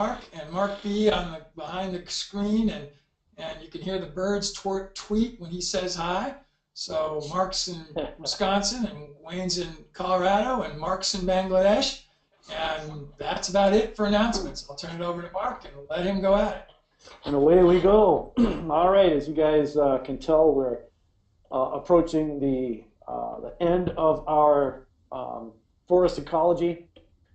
Mark and Mark B on the behind the screen, and you can hear the birds tweet when he says hi. So Mark's in Wisconsin and Wayne's in Colorado and Mark's in Bangladesh, and that's about it for announcements. I'll turn it over to Mark and let him go at it. And away we go. All right, as you guys can tell, we're approaching the end of our forest ecology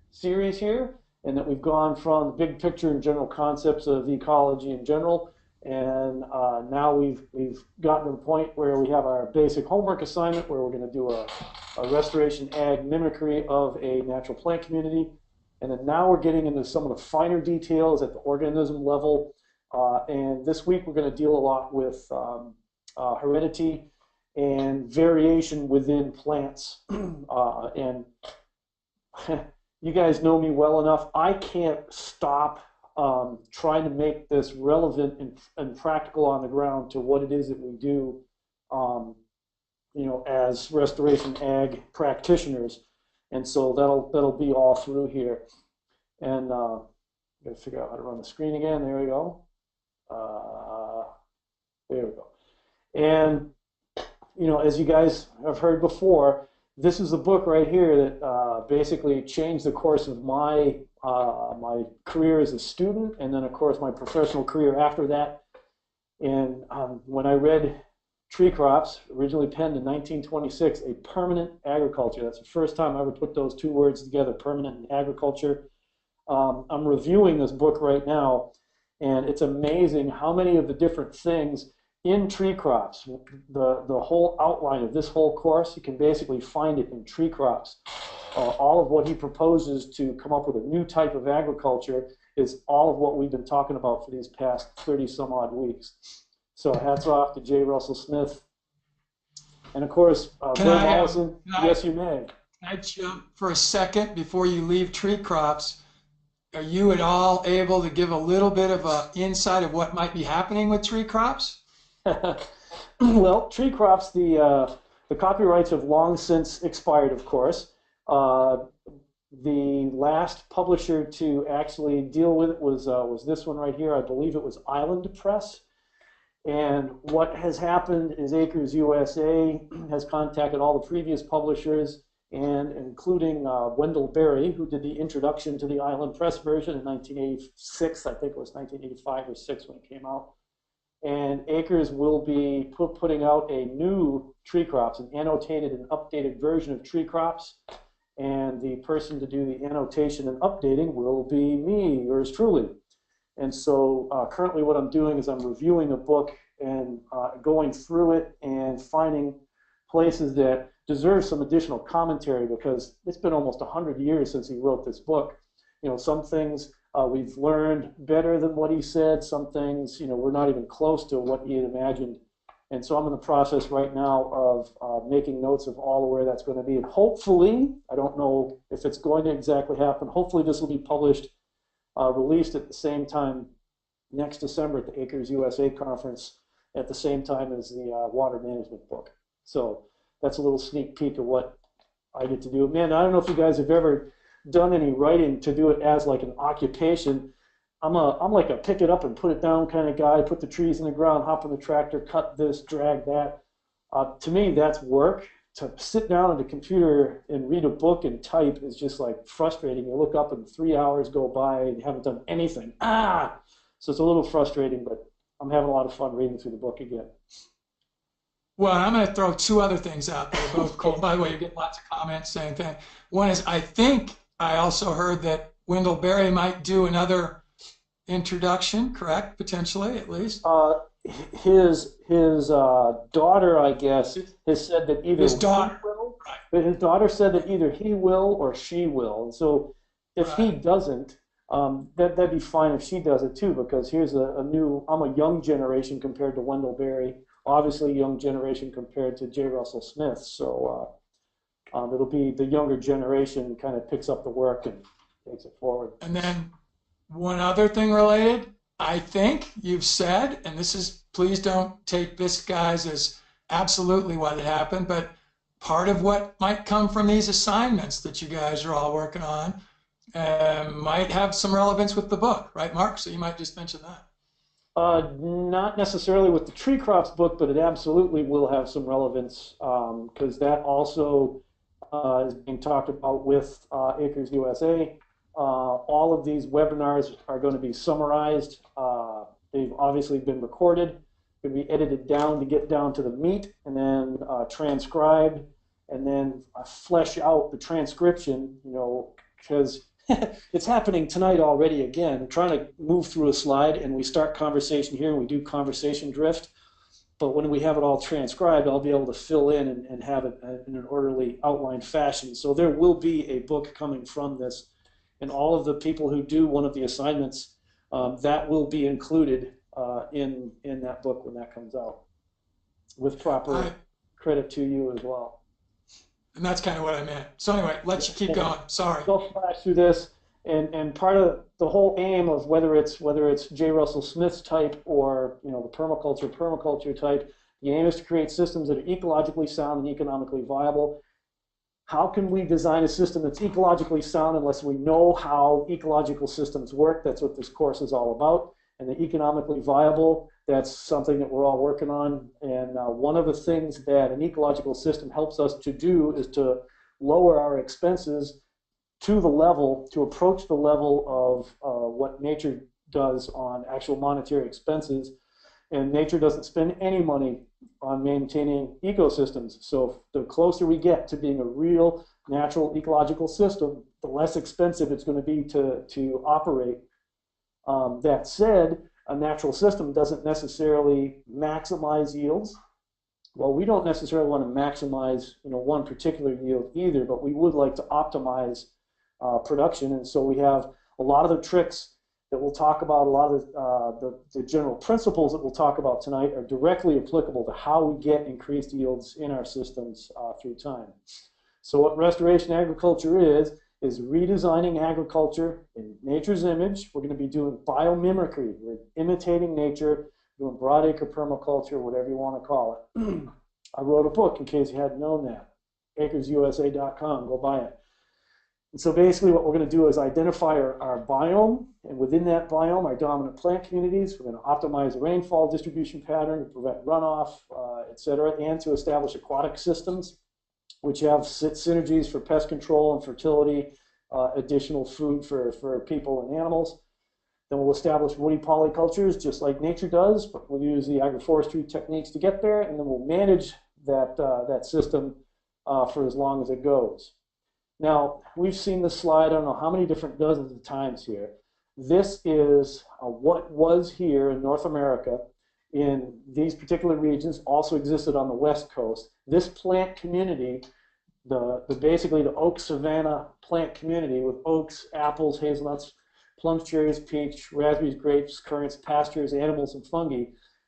series here, and that we've gone from the big picture and general concepts of ecology in general, and now we've gotten to the point where we have our basic homework assignment where we're going to do a restoration ag mimicry of a natural plant community, and then now we're getting into some of the finer details at the organism level, and this week we're going to deal a lot with heredity and variation within plants, and you guys know me well enough. I can't stop trying to make this relevant and practical on the ground to what it is that we do, as restoration ag practitioners. And so that'll be all through here. And gotta figure out how to run the screen again. There we go. There we go. And as you guys have heard before, this is a book right here that basically changed the course of my my career as a student, and then of course my professional career after that. And when I read Tree Crops, originally penned in 1926, A Permanent Agriculture. That's the first time I ever put those two words together, permanent and agriculture. I'm reviewing this book right now, and it's amazing how many of the different things in Tree Crops, the whole outline of this whole course, you can basically find it in Tree Crops. All of what he proposes to come up with a new type of agriculture is all of what we've been talking about for these past 30 some odd weeks. So hats off to J. Russell Smith. And of course, Bill Mollison, yes you may. Can I jump for a second before you leave Tree Crops? Are you at all able to give a little bit of an insight of what might be happening with Tree Crops? Well, Tree Crops, the copyrights have long since expired, of course. The last publisher to actually deal with it was this one right here. I believe it was Island Press. And what has happened is Acres USA has contacted all the previous publishers, and including Wendell Berry, who did the introduction to the Island Press version in 1986. I think it was 1985 or 6 when it came out. And Acres will be putting out a new Tree Crops, an annotated and updated version of Tree Crops. And the person to do the annotation and updating will be me, yours truly. And so currently what I'm doing is I'm reviewing the book and going through it and finding places that deserve some additional commentary, because it's been almost 100 years since he wrote this book. Some things we've learned better than what he said. Some things, we're not even close to what he had imagined. And so I'm in the process right now of making notes of all of where that's going to be. And hopefully, I don't know if it's going to exactly happen, hopefully this will be published, released at the same time next December at the Acres USA conference, at the same time as the water management book. So that's a little sneak peek of what I get to do. Man, I don't know if you guys have ever done any writing to do it as like an occupation. I'm like a pick it up and put it down kind of guy, put the trees in the ground, hop on the tractor, cut this, drag that. To me, that's work. To sit down at a computer and read a book and type is just like frustrating. You look up and 3 hours go by and you haven't done anything. So it's a little frustrating, but I'm having a lot of fun reading through the book again. Well, I'm going to throw two other things out there, both cool. By the way, you get lots of comments saying things. One is, I think I also heard that Wendell Berry might do another introduction, correct? Potentially, at least. His daughter, I guess, has said that either his daughter, will, right. But his daughter said that either he will or she will. And so if he doesn't, that'd be fine if she does it too, because here's I'm a young generation compared to Wendell Berry, obviously young generation compared to J. Russell Smith. So it'll be the younger generation kind of picks up the work and takes it forward. And then one other thing related, I think you've said, and this is, please don't take this, guys, as absolutely what had happened, but part of what might come from these assignments that you guys are all working on Might have some relevance with the book, right, Mark? So you might just mention that. Not necessarily with the tree crops book, but it absolutely will have some relevance because that also is being talked about with Acres USA. All of these webinars are going to be summarized. They've obviously been recorded, going to be edited down to get down to the meat, and then transcribed, and then flesh out the transcription, you know, because it's happening tonight already again. I'm trying to move through a slide and we start conversation here and we do conversation drift. But when we have it all transcribed, I'll be able to fill in and have it in an orderly outlined fashion. So there will be a book coming from this. And all of the people who do one of the assignments, that will be included in that book when that comes out, with proper credit to you as well. And that's kind of what I meant. So anyway, let you keep going. Sorry. Go flash through this, and part of the whole aim of whether it's J. Russell Smith's type or the permaculture type, the aim is to create systems that are ecologically sound and economically viable. How can we design a system that's ecologically sound unless we know how ecological systems work? That's what this course is all about. And the economically viable, that's something that we're all working on. And one of the things that an ecological system helps us to do is to lower our expenses to approach the level of what nature does on actual monetary expenses. And nature doesn't spend any money on maintaining ecosystems. So the closer we get to being a real natural ecological system, the less expensive it's going to be to operate. That said, a natural system doesn't necessarily maximize yields. Well, we don't necessarily want to maximize one particular yield either, but we would like to optimize production. And so we have a lot of the tricks that we'll talk about, a lot of the general principles that we'll talk about tonight are directly applicable to how we get increased yields in our systems through time. So what restoration agriculture is redesigning agriculture in nature's image. We're going to be doing biomimicry. We're imitating nature, doing broadacre permaculture, whatever you want to call it. I wrote a book in case you hadn't known that. acresusa.com, go buy it. And so basically what we're going to do is identify our biome, and within that biome, our dominant plant communities. We're going to optimize the rainfall distribution pattern to prevent runoff, et cetera, and to establish aquatic systems, which have synergies for pest control and fertility, additional food for people and animals. Then we'll establish woody polycultures, just like nature does, but we'll use the agroforestry techniques to get there, and then we'll manage that system for as long as it goes. Now, we've seen this slide, I don't know how many different dozens of times here. This is what was here in North America in these particular regions, also existed on the West Coast. This plant community, basically the oak savanna plant community with oaks, apples, hazelnuts, plums, cherries, peach, raspberries, grapes, currants, pastures, animals, and fungi.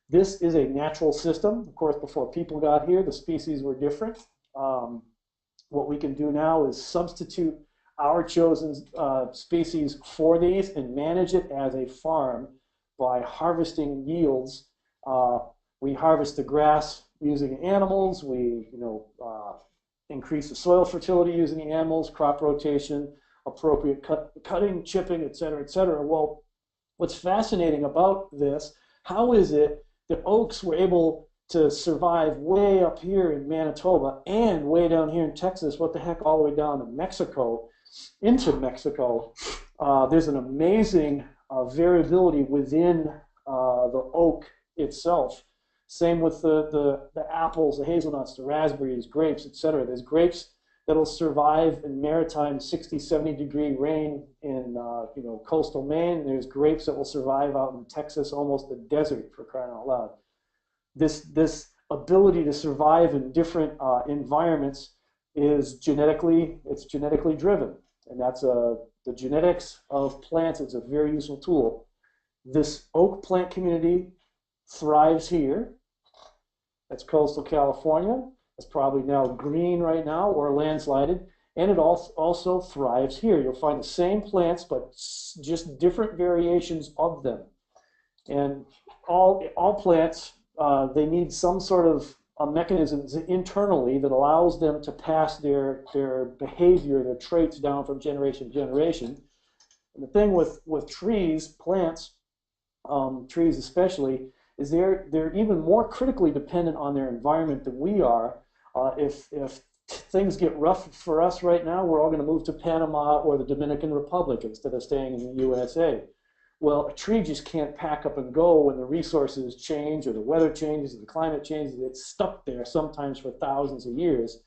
This is a natural system. Of course, before people got here, the species were different. What we can do now is substitute our chosen species for these and manage it as a farm by harvesting yields. We harvest the grass using animals. We increase the soil fertility using the animals, crop rotation, appropriate cutting, chipping, et cetera, et cetera. Well, what's fascinating about this, how is it that oaks were able to survive way up here in Manitoba and way down here in Texas, what the heck, all the way down to Mexico, into Mexico? There's an amazing variability within the oak itself. Same with the apples, the hazelnuts, the raspberries, grapes, etc. There's grapes that'll survive in maritime 60, 70 degree rain in coastal Maine. There's grapes that will survive out in Texas, almost the desert, for crying out loud. This ability to survive in different environments is genetically driven, and that's the genetics of plants. It's a very useful tool. This oak plant community thrives here. That's coastal California. It's probably now green right now or landslided, and it also thrives here. You'll find the same plants, but just different variations of them. And all plants, they need some sort of mechanisms internally that allows them to pass their behavior, their traits down from generation to generation. And the thing with trees, plants, trees especially, is they're even more critically dependent on their environment than we are. If things get rough for us right now, we're all going to move to Panama or the Dominican Republic instead of staying in the USA. Well, a tree just can't pack up and go when the resources change or the weather changes or the climate changes. It's stuck there sometimes for thousands of years.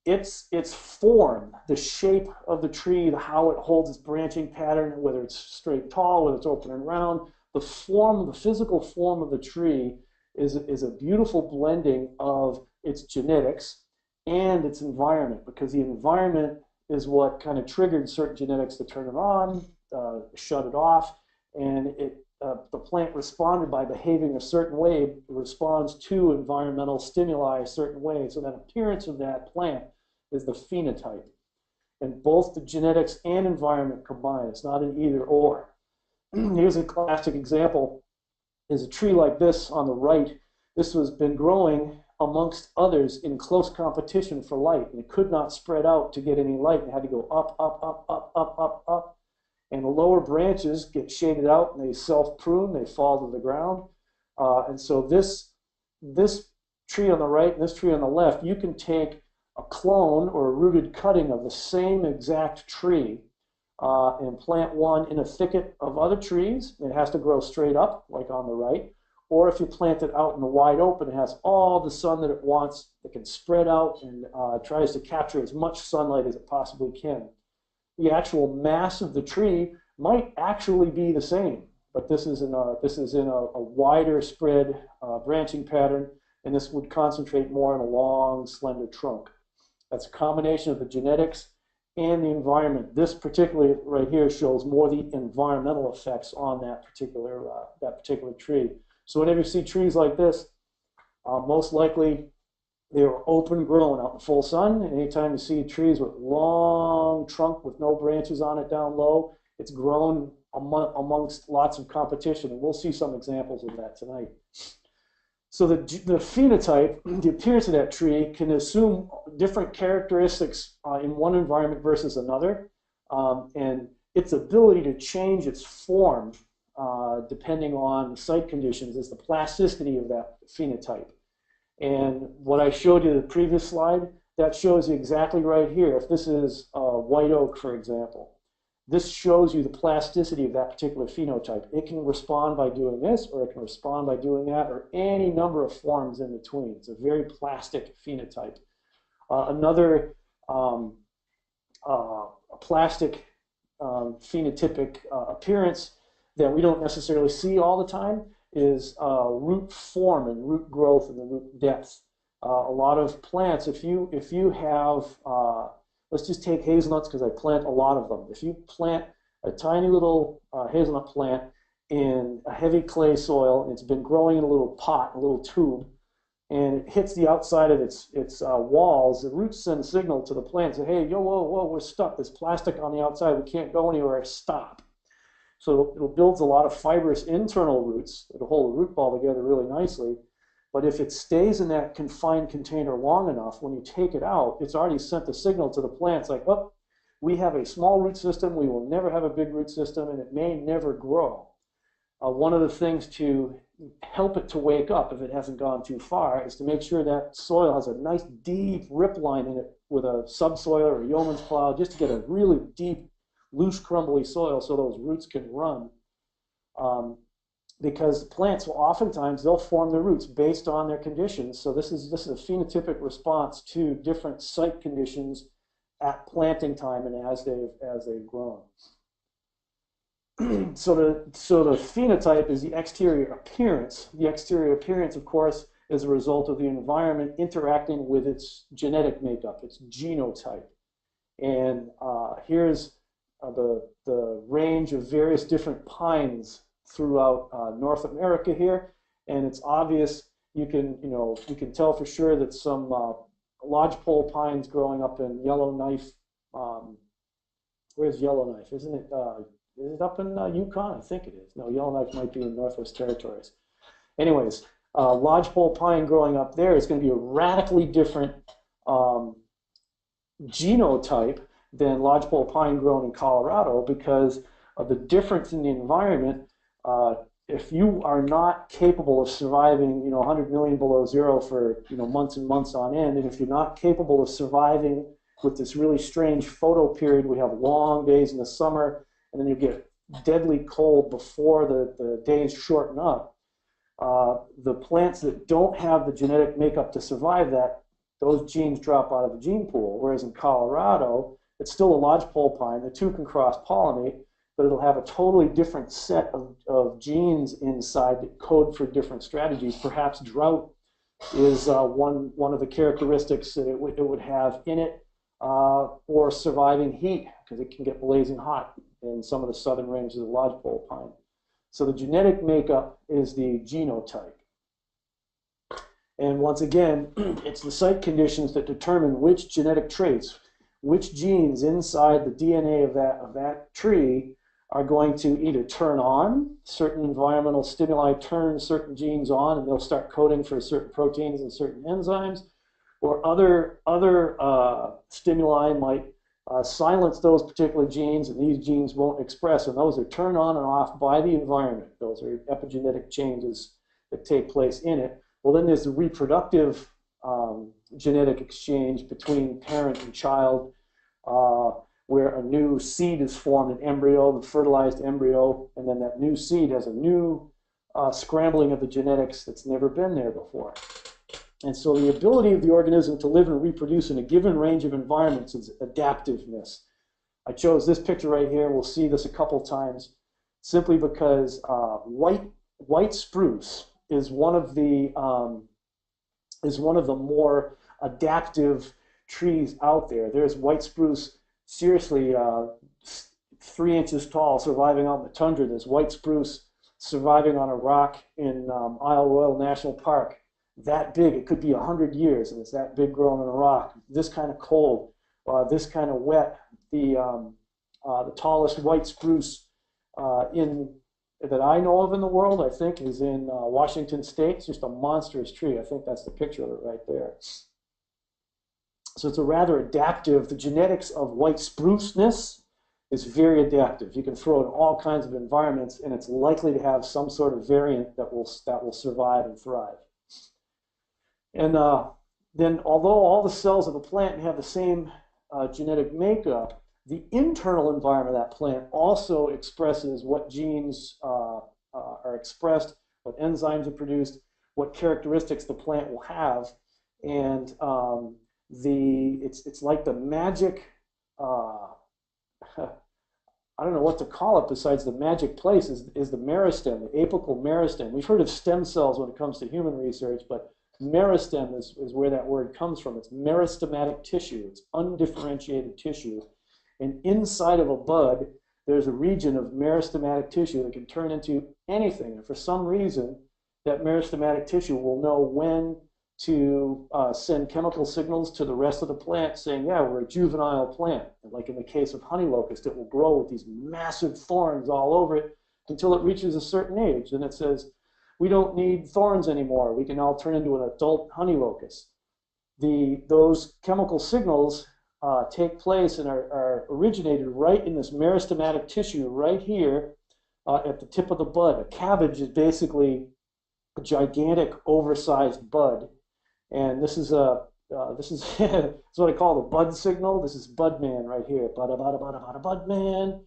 Its form, the shape of the tree, how it holds its branching pattern, whether it's straight tall, whether it's open and round, the form, the physical form of the tree is a beautiful blending of its genetics and its environment, because the environment is what kind of triggered certain genetics to turn it on, shut it off, and the plant responded by behaving a certain way, responds to environmental stimuli a certain way. So that appearance of that plant is the phenotype. And both the genetics and environment combine. It's not an either or. Here's a classic example, is a tree like this on the right. This has been growing amongst others in close competition for light, and it could not spread out to get any light. It had to go up, up, up, up, up, up, up. And the lower branches get shaded out and they self-prune, they fall to the ground. And so this tree on the right and this tree on the left, you can take a clone or a rooted cutting of the same exact tree and plant one in a thicket of other trees. It has to grow straight up, like on the right. Or if you plant it out in the wide open, it has all the sun that it wants. It can spread out and tries to capture as much sunlight as it possibly can. The actual mass of the tree might actually be the same, but this is in a wider spread branching pattern, and this would concentrate more on a long, slender trunk. That's a combination of the genetics and the environment. This particularly right here shows more the environmental effects on that particular tree. So whenever you see trees like this, most likely they were open grown out in full sun. And anytime you see trees with long trunk with no branches on it down low, it's grown amongst lots of competition. And we'll see some examples of that tonight. So the phenotype, the appearance of that tree, can assume different characteristics in one environment versus another. And its ability to change its form depending on site conditions is the plasticity of that phenotype. And what I showed you in the previous slide, that shows you exactly right here. If this is white oak, for example, this shows you the plasticity of that particular phenotype. It can respond by doing this, or it can respond by doing that, or any number of forms in between. It's a very plastic phenotype. Another plastic phenotypic appearance that we don't necessarily see all the time is root form and root growth and the root depth. A lot of plants, if you have, let's just take hazelnuts because I plant a lot of them. If you plant a tiny little hazelnut plant in a heavy clay soil, and it's been growing in a little pot, a little tube, and it hits the outside of its walls, the roots send a signal to the plant, say, hey, yo, whoa, we're stuck. There's plastic on the outside. We can't go anywhere. Stop. So it builds a lot of fibrous internal roots. It'll hold the root ball together really nicely. But if it stays in that confined container long enough, when you take it out, it's already sent a signal to the plants like, oh, we have a small root system. We will never have a big root system, and it may never grow. One of the things to help it to wake up, if it hasn't gone too far, is to make sure that soil has a nice deep rip line in it with a subsoil or a yeoman's plow, just to get a really deep, loose, crumbly soil so those roots can run. Because plants will oftentimes, they'll form their roots based on their conditions. So this is a phenotypic response to different site conditions at planting time and as they've grown. So the phenotype is the exterior appearance. The exterior appearance, of course, is a result of the environment interacting with its genetic makeup, its genotype. And here's the range of various different pines throughout North America here, and it's obvious. You can tell for sure that some lodgepole pines growing up in Yellowknife. Where's Yellowknife? Isn't it? Is it up in Yukon? I think it is. No, Yellowknife might be in Northwest Territories. Anyways, lodgepole pine growing up there is going to be a radically different genotype than lodgepole pine grown in Colorado because of the difference in the environment. If you are not capable of surviving, 100 million below zero for, months and months on end, and if you're not capable of surviving with this really strange photo period, we have long days in the summer, and then you get deadly cold before the days shorten up. The plants that don't have the genetic makeup to survive that, those genes drop out of the gene pool. Whereas in Colorado, it's still a lodgepole pine. The two can cross-pollinate, but it'll have a totally different set of genes inside that code for different strategies. Perhaps drought is one of the characteristics that it would have in it, or surviving heat, because it can get blazing hot in some of the southern ranges of lodgepole pine. So the genetic makeup is the genotype. And once again, it's the site conditions that determine which genetic traits, which genes inside the DNA of that tree are going to either turn on, certain environmental stimuli turn certain genes on and they'll start coding for certain proteins and certain enzymes, or other stimuli might silence those particular genes, and these genes won't express, and those are turned on and off by the environment. Those are epigenetic changes that take place in it. Well, then there's the reproductive genetic exchange between parent and child, where a new seed is formed, an embryo, the fertilized embryo, and then that new seed has a new scrambling of the genetics that's never been there before. And so the ability of the organism to live and reproduce in a given range of environments is adaptiveness. I chose this picture right here. We'll see this a couple times, simply because white spruce is one of the more adaptive trees out there. There's white spruce, seriously 3 inches tall, surviving out in the tundra. There's white spruce surviving on a rock in Isle Royale National Park. That big, it could be 100 years, and it's that big growing on a rock. This kind of cold, this kind of wet. The tallest white spruce that I know of in the world, I think, is in Washington State. It's just a monstrous tree. I think that's the picture of it right there. So it's a rather adaptive. The genetics of white spruceness is very adaptive. You can throw it in all kinds of environments, and it's likely to have some sort of variant that will survive and thrive. And then, although all the cells of a plant have the same genetic makeup, the internal environment of that plant also expresses what genes are expressed, what enzymes are produced, what characteristics the plant will have. And it's like the magic, I don't know what to call it besides the magic place, is the meristem, the apical meristem. We've heard of stem cells when it comes to human research, but meristem is where that word comes from. It's meristematic tissue. It's undifferentiated tissue. And inside of a bud, there's a region of meristematic tissue that can turn into anything. And for some reason, that meristematic tissue will know when to send chemical signals to the rest of the plant saying, yeah, we're a juvenile plant. And like in the case of honey locust, it will grow with these massive thorns all over it until it reaches a certain age. And it says, we don't need thorns anymore. We can all turn into an adult honey locust. Those chemical signals take place and are originated right in this meristematic tissue right here at the tip of the bud. A cabbage is basically a gigantic, oversized bud, and this is this is what I call the bud signal. This is bud man right here, bada bada bada bada bud man,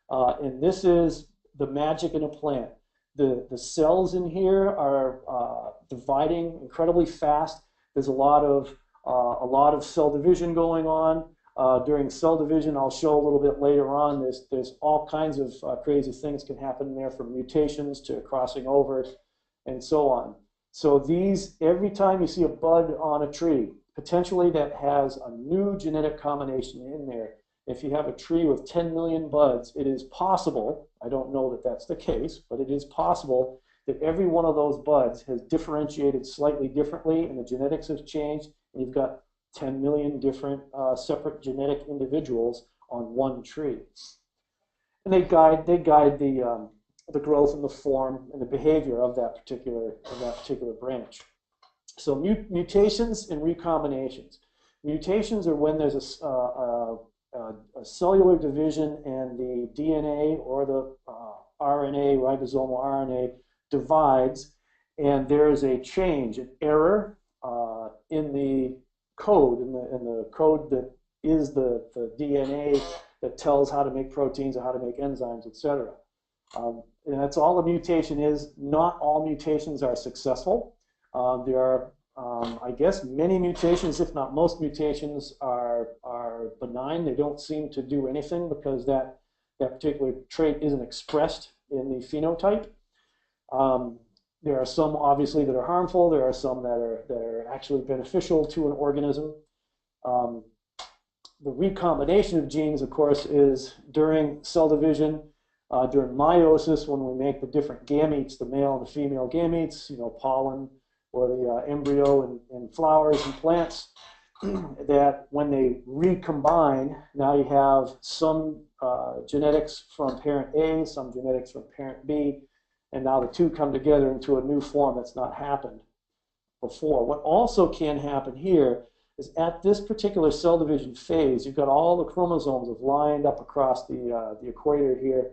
and this is the magic in a plant. The cells in here are dividing incredibly fast. There's a lot of cell division going on. During cell division, I'll show a little bit later on, there's all kinds of crazy things can happen there, from mutations to crossing over and so on. So these, every time you see a bud on a tree, potentially that has a new genetic combination in there. If you have a tree with 10 million buds, it is possible, I don't know that that's the case, but it is possible that every one of those buds has differentiated slightly differently and the genetics have changed, and you've got 10 million different separate genetic individuals on one tree. And they guide the growth and the form and the behavior of that particular branch. So mutations and recombinations. Mutations are when there's a cellular division and the DNA or the RNA, ribosomal RNA, divides, and there is a change, an error in the code, in the code that is the DNA that tells how to make proteins or how to make enzymes, etc. And that's all the mutation is. Not all mutations are successful. There are, I guess, many mutations, if not most mutations, are benign. They don't seem to do anything because that particular trait isn't expressed in the phenotype. There are some, obviously, that are harmful. There are some that are actually beneficial to an organism. The recombination of genes, of course, is during cell division, during meiosis, when we make the different gametes, the male and the female gametes, pollen or the embryo in flowers and plants, that when they recombine, now you have some genetics from parent A, some genetics from parent B, and now the two come together into a new form that's not happened before. What also can happen here is at this particular cell division phase, you've got all the chromosomes have lined up across the equator here,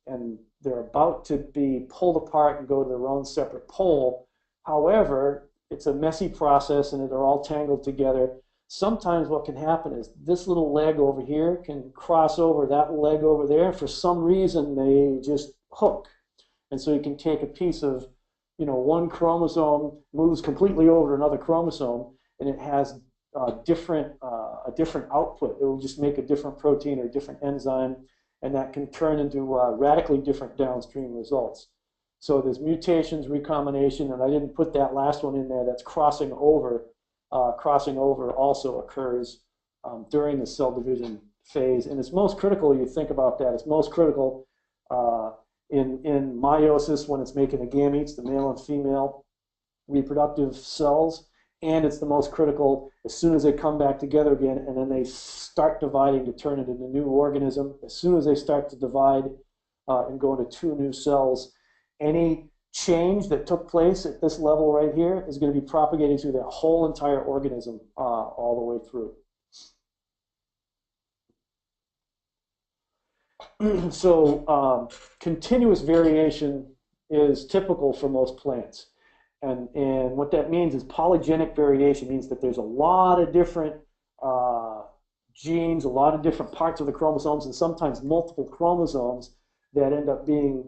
and they're about to be pulled apart and go to their own separate pole. However, it's a messy process and they're all tangled together. Sometimes what can happen is this little leg over here can cross over that leg over there. For some reason, they just hook. And so you can take a piece of, one chromosome, moves completely over another chromosome, and it has a different output. It will just make a different protein or a different enzyme, and that can turn into radically different downstream results. So there's mutations, recombination, and I didn't put that last one in there. That's crossing over. Crossing over also occurs during the cell division phase, and it's most critical. You think about that. It's most critical in meiosis when it's making the gametes, the male and female reproductive cells, and it's the most critical as soon as they come back together again, and then they start dividing to turn it into a new organism. As soon as they start to divide and go into two new cells, any change that took place at this level right here is going to be propagated through that whole entire organism all the way through. So continuous variation is typical for most plants. And what that means is polygenic variation means that there's a lot of different genes, a lot of different parts of the chromosomes, and sometimes multiple chromosomes that end up being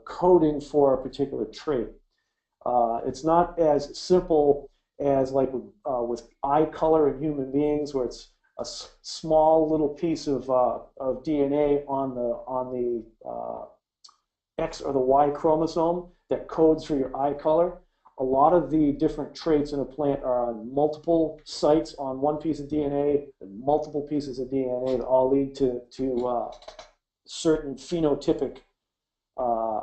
coding for a particular trait. It's not as simple as like with eye color in human beings, where it's a small little piece of DNA on the X or the Y chromosome that codes for your eye color. A lot of the different traits in a plant are on multiple sites on one piece of DNA, and multiple pieces of DNA that all lead to certain phenotypic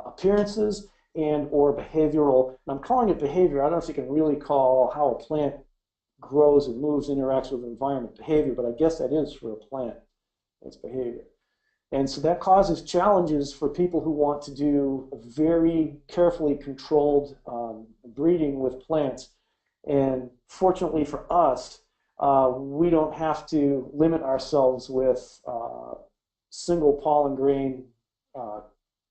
appearances and or behavioral. And I'm calling it behavior. I don't know if you can really call how a plant grows and moves, interacts with the environment behavior, but I guess that is for a plant. It's behavior. And so that causes challenges for people who want to do very carefully controlled breeding with plants. And fortunately for us, we don't have to limit ourselves with single pollen grain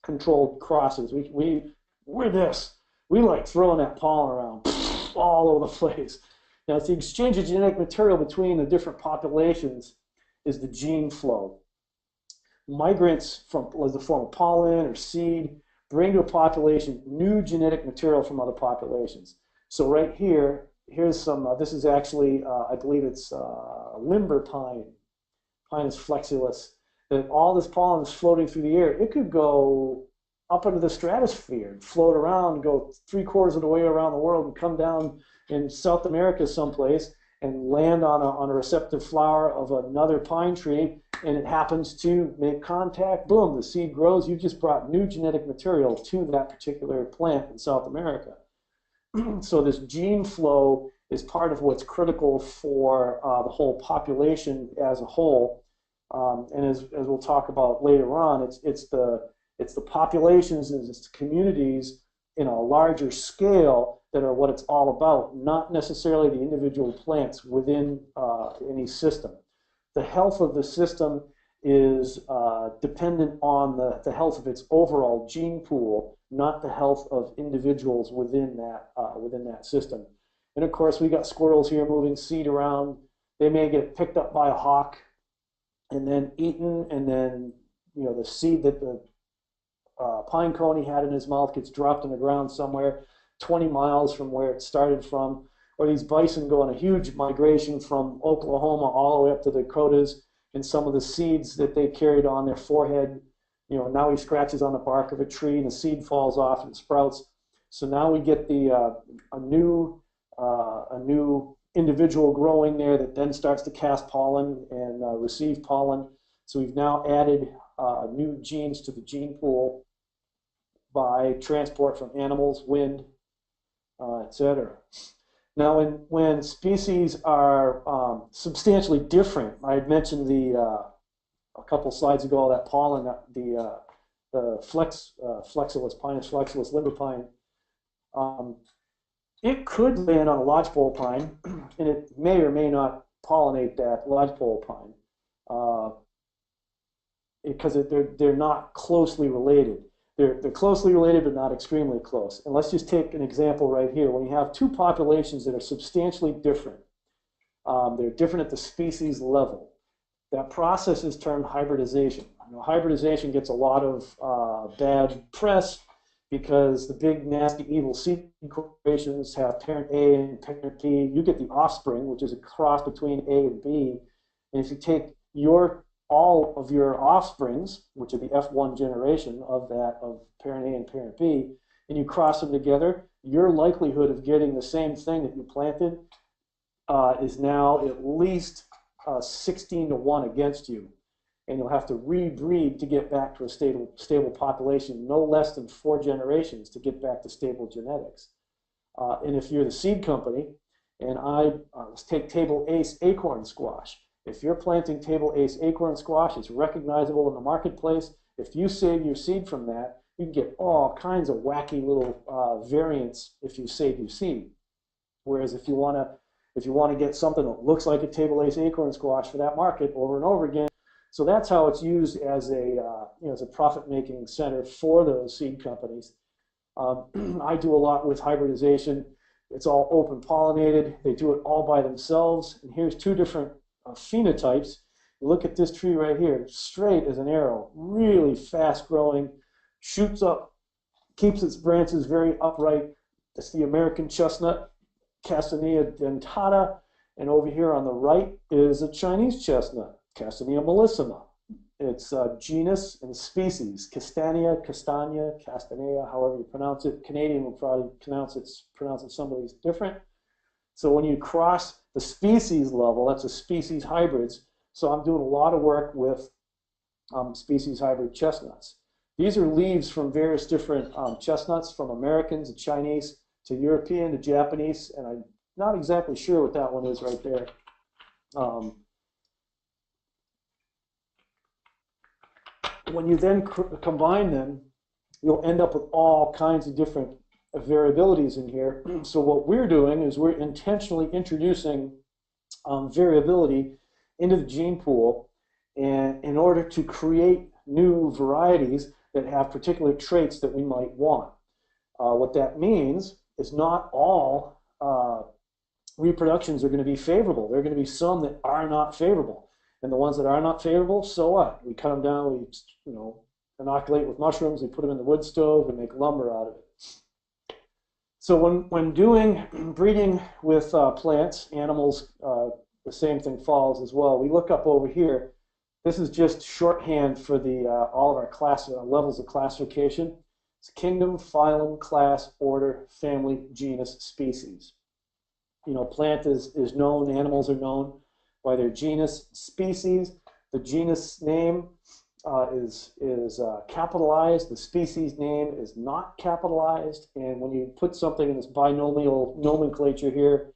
controlled crosses. We're this. We like throwing that pollen around all over the place. Now, it's the exchange of genetic material between the different populations is the gene flow. Migrants from the form of pollen or seed bring to a population new genetic material from other populations. So right here, here's some, this is actually, I believe it's limber pine, Pinus flexulis, that all this pollen is floating through the air. It could go up into the stratosphere and float around, go 3/4 of the way around the world and come down in South America someplace and land on a receptive flower of another pine tree, and it happens to make contact, boom, the seed grows. You've just brought new genetic material to that particular plant in South America. So this gene flow is part of what's critical for the whole population as a whole. And as we'll talk about later on, it's the populations and it's the communities in a larger scale that are what it's all about, not necessarily the individual plants within any system. the health of the system is dependent on the health of its overall gene pool, not the health of individuals within that system. And of course, we got squirrels here moving seed around. They may get picked up by a hawk and then eaten, and then the seed that the pine cone he had in his mouth gets dropped in the ground somewhere 20 miles from where it started from. Or these bison go on a huge migration from Oklahoma all the way up to the Dakotas, and some of the seeds that they carried on their forehead, now he scratches on the bark of a tree and the seed falls off and sprouts. So now we get a new individual growing there that then starts to cast pollen and receive pollen. So we've now added new genes to the gene pool by transport from animals, wind, etc. Now, when species are substantially different, I had mentioned a couple slides ago that pollen, the flexulus, Pinus flexulus, lindopine, it could land on a lodgepole pine, and it may or may not pollinate that lodgepole pine because they're not closely related. They're closely related, but not extremely close. And let's just take an example right here. When you have two populations that are substantially different, they're different at the species level. That process is termed hybridization. Hybridization gets a lot of bad press because the big, nasty, evil seed corporations have parent A and parent B. You get the offspring, which is a cross between A and B. And if you take all of your offsprings, which are the F1 generation of parent A and parent B, and you cross them together, your likelihood of getting the same thing that you planted is now at least 16 to 1 against you. And you'll have to rebreed to get back to a stable population, no less than 4 generations to get back to stable genetics. And if you're the seed company, and let's take table ace acorn squash. If you're planting table ace acorn squash, it's recognizable in the marketplace. If you save your seed from that, you can get all kinds of wacky little variants if you save your seed. Whereas if you want to get something that looks like a table ace acorn squash for that market over and over again, so that's how it's used as a profit-making center for those seed companies. I do a lot with hybridization. It's all open pollinated. They do it all by themselves. And here's 2 different phenotypes. You look at this tree right here, straight as an arrow, really fast growing, shoots up, keeps its branches very upright. That's the American chestnut, Castanea dentata. And over here on the right is a Chinese chestnut, Castanea mollissima. It's genus and species, Castanea, Castanea, however you pronounce it. Canadian will probably pronounce it somebody's different. So when you cross the species level, that's a species hybrids. So I'm doing a lot of work with species hybrid chestnuts. These are leaves from various different chestnuts, from Americans to Chinese to European to Japanese, and I'm not exactly sure what that one is right there. When you then combine them, you'll end up with all kinds of different variabilities in here. So what we're doing is we're intentionally introducing variability into the gene pool, and in order to create new varieties that have particular traits that we might want. What that means is not all reproductions are going to be favorable. There are going to be some that are not favorable. And the ones that are not favorable, so what? We cut them down, we inoculate with mushrooms, we put them in the wood stove, and make lumber out of it. So when doing breeding with plants, animals, the same thing follows as well. We look up over here. This is just shorthand for all of our levels of classification. It's kingdom, phylum, class, order, family, genus, species. Plant is known, animals are known by their genus, species. The genus name is capitalized. The species name is not capitalized. And when you put something in this binomial nomenclature here,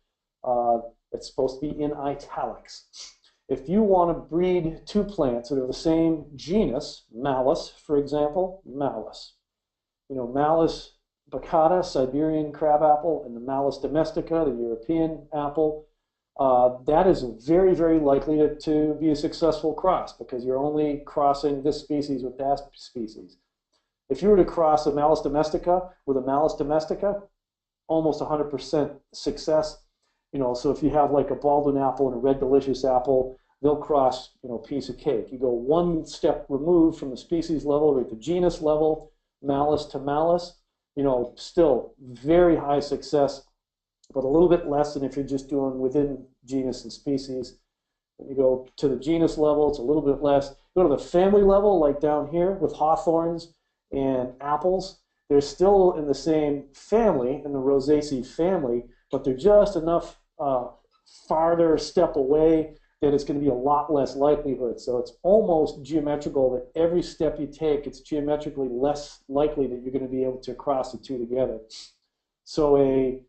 it's supposed to be in italics. If you want to breed 2 plants that are the same genus, Malus, for example, Malus. Malus baccata, Siberian crabapple, and the Malus domestica, the European apple. that is very, very likely to be a successful cross because you're only crossing this species with that species. If you were to cross a Malus domestica with a Malus domestica, almost 100% success. So if you have like a Baldwin apple and a Red Delicious apple, they'll cross, piece of cake. You go one step removed from the species level or at the genus level, Malus to Malus, still very high success, but a little bit less than if you're just doing within genus and species. When you go to the genus level, it's a little bit less. Go to the family level, like down here with hawthorns and apples, they're still in the same family, in the Rosaceae family, but they're just enough farther step away that it's going to be a lot less likelihood. So it's almost geometrical that every step you take, it's geometrically less likely that you're going to be able to cross the two together. So a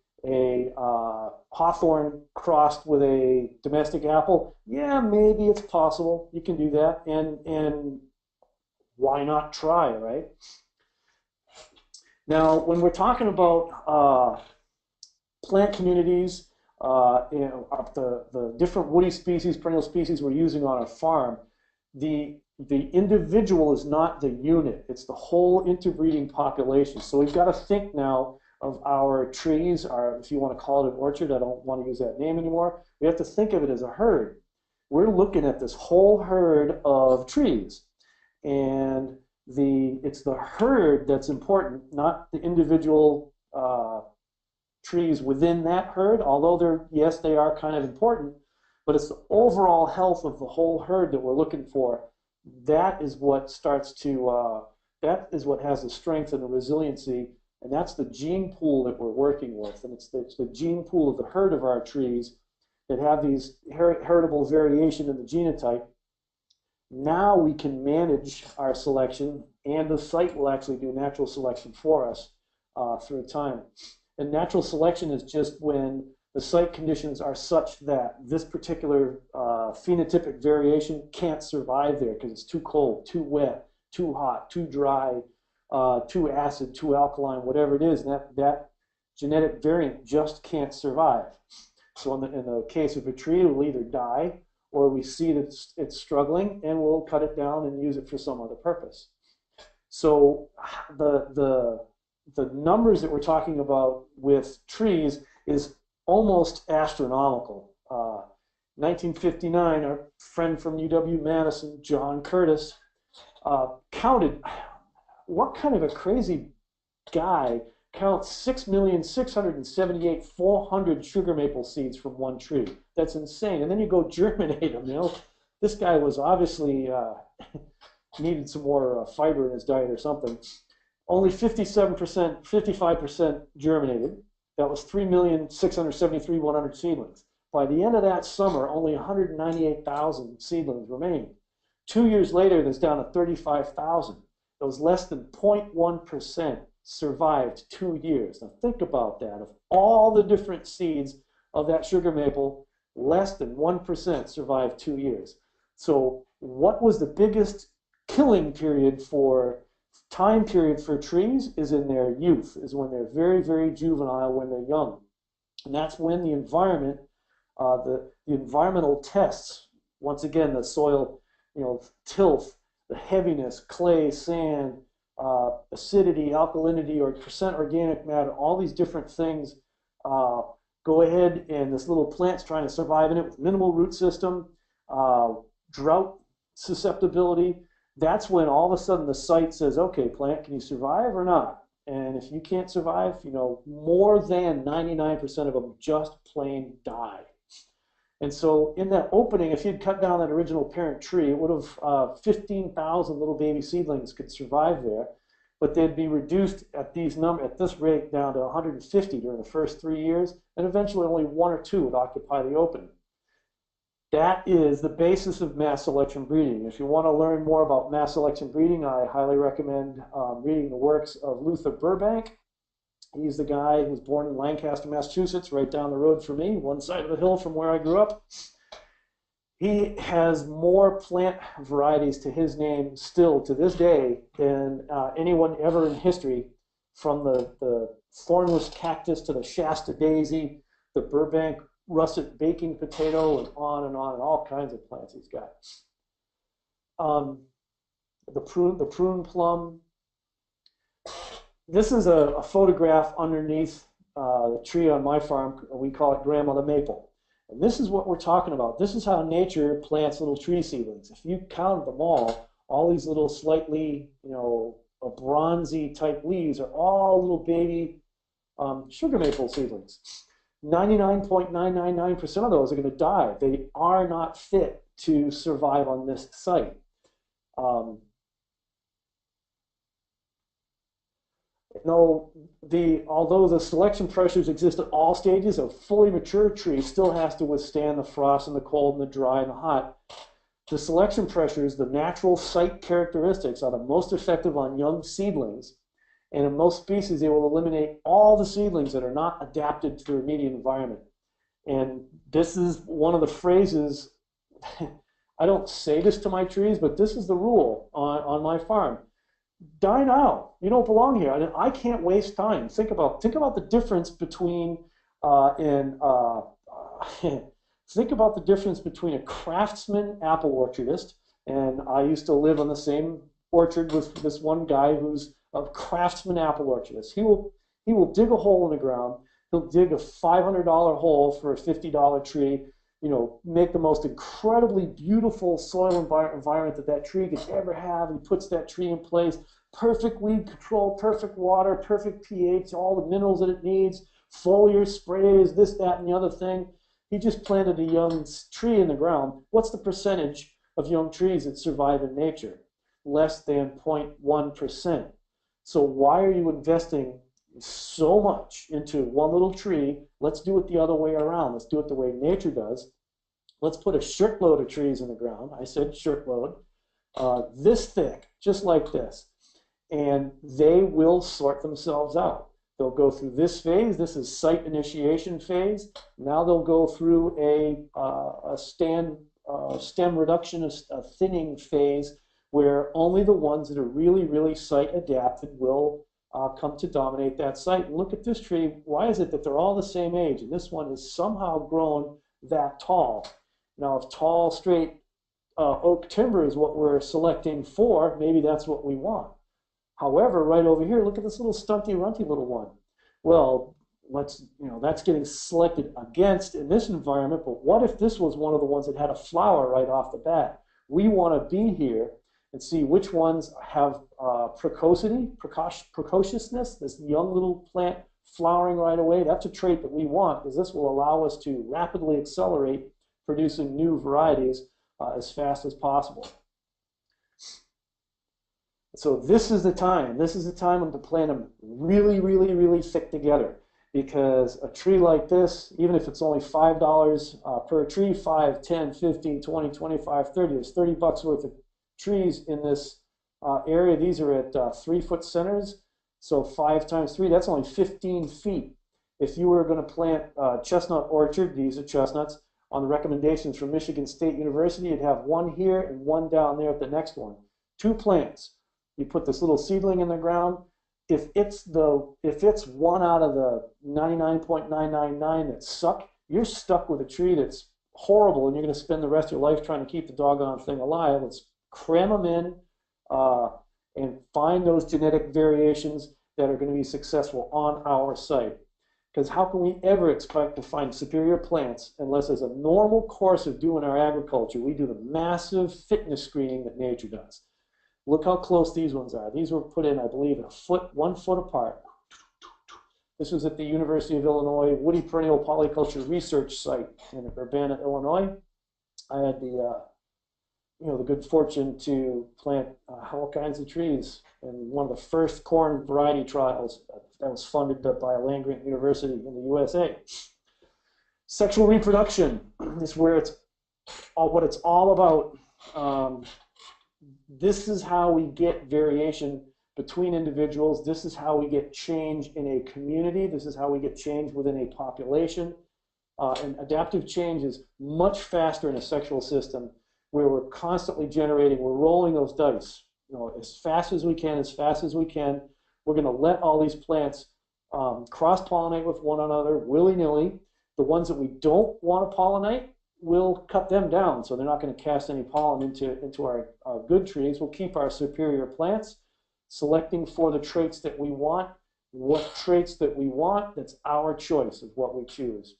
hawthorn crossed with a domestic apple, yeah, maybe it's possible. You can do that, and why not try, right? Now, when we're talking about plant communities, the different woody species, perennial species we're using on a farm, the individual is not the unit, it's the whole interbreeding population. So we've got to think now of our trees, if you want to call it an orchard, I don't want to use that name anymore. We have to think of it as a herd. We're looking at this whole herd of trees. And it's the herd that's important, not the individual trees within that herd, although yes, they are kind of important, but it's the overall health of the whole herd that we're looking for. That is what starts to, that is what has the strength and the resiliency, and that's the gene pool that we're working with. And it's the gene pool of the herd of our trees that have these heritable variation in the genotype. Now we can manage our selection, and the site will actually do natural selection for us through time. And natural selection is just when the site conditions are such that this particular phenotypic variation can't survive there because it's too cold, too wet, too hot, too dry, too acid, too alkaline, whatever it is, and that genetic variant just can't survive. So in the case of a tree, it will either die, or we see that it's struggling, and we'll cut it down and use it for some other purpose. So the numbers that we're talking about with trees is almost astronomical. 1959, our friend from UW-Madison, John Curtis, counted, what kind of a crazy guy counts 6,678,400 sugar maple seeds from one tree? That's insane. And then you go germinate them, This guy was obviously needed some more fiber in his diet or something. Only 57%, 55% germinated. That was 3,673,100 seedlings. By the end of that summer, only 198,000 seedlings remained. 2 years later, that's down to 35,000. It was less than 0.1% survived 2 years. Now think about that. Of all the different seeds of that sugar maple, less than 1% survived 2 years. So what was the biggest killing period time period for trees is in their youth, is when they're very, very juvenile, when they're young. And that's when the environment, the environmental tests, once again, the soil, tilth, the heaviness, clay, sand, acidity, alkalinity, or percent organic matter, all these different things go ahead, and this little plant's trying to survive in it with minimal root system, drought susceptibility. That's when all of a sudden the site says, okay, plant, can you survive or not? And if you can't survive, more than 99% of them just plain die. And so in that opening, if you'd cut down that original parent tree, it would have 15,000 little baby seedlings could survive there, but they'd be reduced at this rate down to 150 during the first 3 years, and eventually only 1 or 2 would occupy the opening. That is the basis of mass selection breeding. If you want to learn more about mass selection breeding, I highly recommend reading the works of Luther Burbank. He's the guy who was born in Lancaster, Massachusetts, right down the road from me, one side of the hill from where I grew up. He has more plant varieties to his name still to this day than anyone ever in history, from the thornless cactus to the Shasta daisy. The Burbank russet baking potato, and on and on, and all kinds of plants he's got. The prune plum. This is a photograph underneath the tree on my farm. We call it grandmother maple. And this is what we're talking about. This is how nature plants little tree seedlings. If you counted them all these little slightly, bronzy type leaves are all little baby sugar maple seedlings. 99.999% of those are going to die. They are not fit to survive on this site. Although the selection pressures exist at all stages, a fully mature tree still has to withstand the frost and the cold and the dry and the hot. The selection pressures, the natural site characteristics, are the most effective on young seedlings. And in most species, they will eliminate all the seedlings that are not adapted to their immediate environment. And this is one of the phrases, I don't say this to my trees, but this is the rule on my farm. Die now. You don't belong here. I can't waste time. Think about the difference between think about the difference between a craftsman apple orchardist, and I used to live on the same orchard with this one guy who's a craftsman apple orchardist. He will dig a hole in the ground. He'll dig a $500 hole for a $50 tree. Make the most incredibly beautiful soil environment that tree could ever have. He puts that tree in place. Perfect weed control, perfect water, perfect pH, all the minerals that it needs, foliar sprays, this, that, and the other thing. He just planted a young tree in the ground. What's the percentage of young trees that survive in nature? Less than 0.1%. So why are you investing so much into one little tree? Let's do it the other way around. Let's do it the way nature does. Let's put a shirtload of trees in the ground. I said shirtload. This thick, just like this. And they will sort themselves out. They'll go through this phase. This is site initiation phase. Now they'll go through a stem reduction, a thinning phase, where only the ones that are really, really site adapted will come to dominate that site. And look at this tree. Why is it that they're all the same age? And this one is somehow grown that tall. Now, if tall, straight oak timber is what we're selecting for, maybe that's what we want. However, right over here, look at this little stunty, runty little one. Well, that's getting selected against in this environment, but what if this was one of the ones that had a flower right off the bat? We want to be here and see which ones have precociousness, this young little plant flowering right away. That's a trait that we want, because this will allow us to rapidly accelerate producing new varieties as fast as possible. So this is the time. This is the time when to plant them really, really, really thick together, because a tree like this, even if it's only $5 per tree, 5, 10, 15, 20, 25, 30, there's $30 worth of trees in this area. These are at 3-foot centers, so 5 times 3, that's only 15 feet. If you were going to plant a chestnut orchard, these are chestnuts, on the recommendations from Michigan State University, you'd have one here and one down there at the next one. 2 plants. You put this little seedling in the ground. If it's one out of the 99.999 that suck, you're stuck with a tree that's horrible, and you're going to spend the rest of your life trying to keep the doggone thing alive. Let's cram them in and find those genetic variations that are going to be successful on our site. Because how can we ever expect to find superior plants unless as a normal course of doing our agriculture, we do the massive fitness screening that nature does. Look how close these ones are. These were put in, I believe, 1 foot apart. This was at the University of Illinois Woody Perennial Polyculture Research Site in Urbana, Illinois. I had the good fortune to plant all kinds of trees in one of the first corn variety trials that was funded by a land-grant university in the USA. Sexual reproduction is where what it's all about. This is how we get variation between individuals. This is how we get change in a community. This is how we get change within a population. And adaptive change is much faster in a sexual system where we're constantly generating, we're rolling those dice, as fast as we can, as fast as we can. We're going to let all these plants cross-pollinate with one another willy-nilly. The ones that we don't want to pollinate, we'll cut them down, so they're not going to cast any pollen into our good trees. We'll keep our superior plants, selecting for the traits that we want. What traits that we want, that's our choice of what we choose.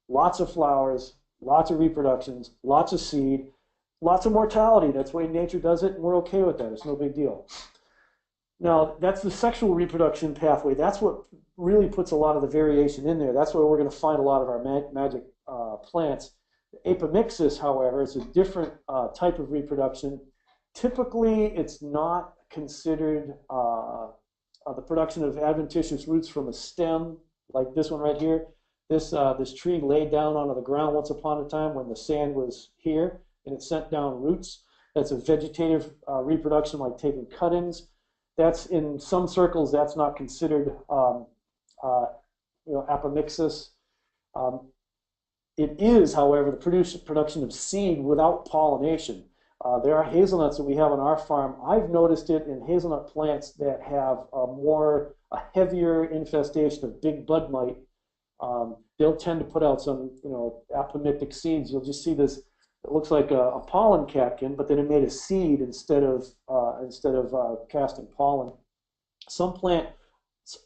Lots of flowers, lots of reproductions, lots of seed, lots of mortality. That's the way nature does it, and we're okay with that. It's no big deal. Now, that's the sexual reproduction pathway. That's what really puts a lot of the variation in there. That's where we're going to find a lot of our magic plants. Apomixis, however, is a different type of reproduction. Typically, it's not considered the production of adventitious roots from a stem, like this one right here. This tree laid down onto the ground once upon a time when the sand was here, and it sent down roots. That's a vegetative reproduction, like taking cuttings. That's in some circles, that's not considered apomixis. It is, however, the production of seed without pollination. There are hazelnuts that we have on our farm. I've noticed it in hazelnut plants that have a heavier infestation of big bud mite. They'll tend to put out some, apomictic seeds. You'll just see this. It looks like a pollen catkin, but then it made a seed instead of casting pollen. Some plants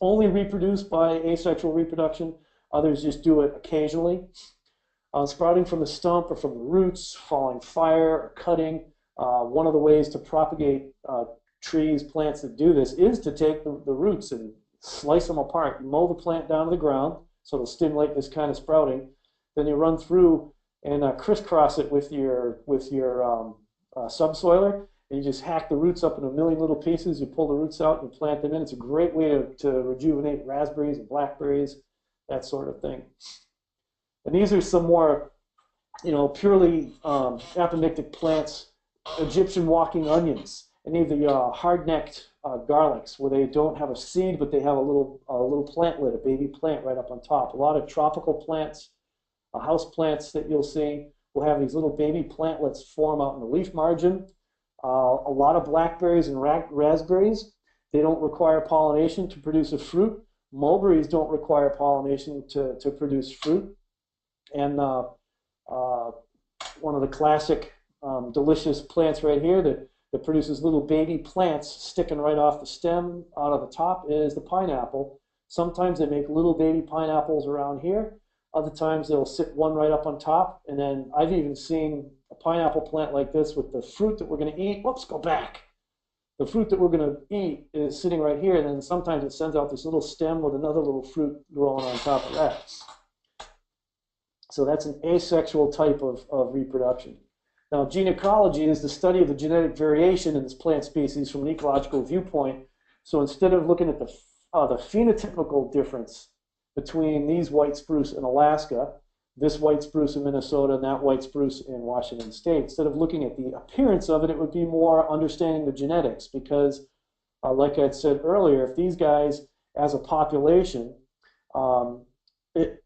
only reproduce by asexual reproduction. Others just do it occasionally. Sprouting from the stump or from the roots, falling fire or cutting. One of the ways to propagate trees, plants that do this is to take the roots and slice them apart, mow the plant down to the ground so it'll stimulate this kind of sprouting. Then you run through and crisscross it with your subsoiler, and you just hack the roots up in a million little pieces. You pull the roots out and plant them in. It's a great way to rejuvenate raspberries and blackberries, that sort of thing. And these are some more, purely apomictic plants. Egyptian walking onions, any of the hard-necked garlics, where they don't have a seed, but they have a little plantlet, a baby plant right up on top. A lot of tropical plants, house plants that you'll see will have these little baby plantlets form out in the leaf margin. A lot of blackberries and raspberries, they don't require pollination to produce a fruit. Mulberries don't require pollination to produce fruit. And one of the classic delicious plants right here that produces little baby plants sticking right off the stem out of the top is the pineapple. Sometimes they make little baby pineapples around here. Other times they'll sit one right up on top. And then I've even seen a pineapple plant like this with the fruit that we're going to eat. Whoops, go back. The fruit that we're going to eat is sitting right here. And then sometimes it sends out this little stem with another little fruit growing on top of that. So that's an asexual type of reproduction. Now, gene ecology is the study of the genetic variation in this plant species from an ecological viewpoint. So instead of looking at the phenotypical difference between these white spruce in Alaska, this white spruce in Minnesota, and that white spruce in Washington State, instead of looking at the appearance of it, it would be more understanding the genetics. Because, like I said earlier, if these guys, as a population,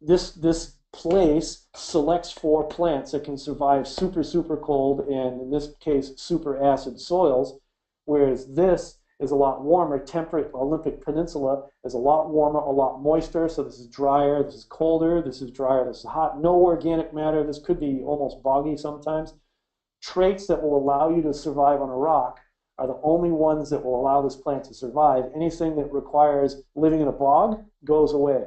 this place selects for plants that can survive super, super cold and, in this case, super acid soils, whereas this is a lot warmer. Temperate Olympic Peninsula is a lot warmer, a lot moister, so this is drier, this is colder, this is drier, this is hot. No organic matter. This could be almost boggy sometimes. Traits that will allow you to survive on a rock are the only ones that will allow this plant to survive. Anything that requires living in a bog goes away.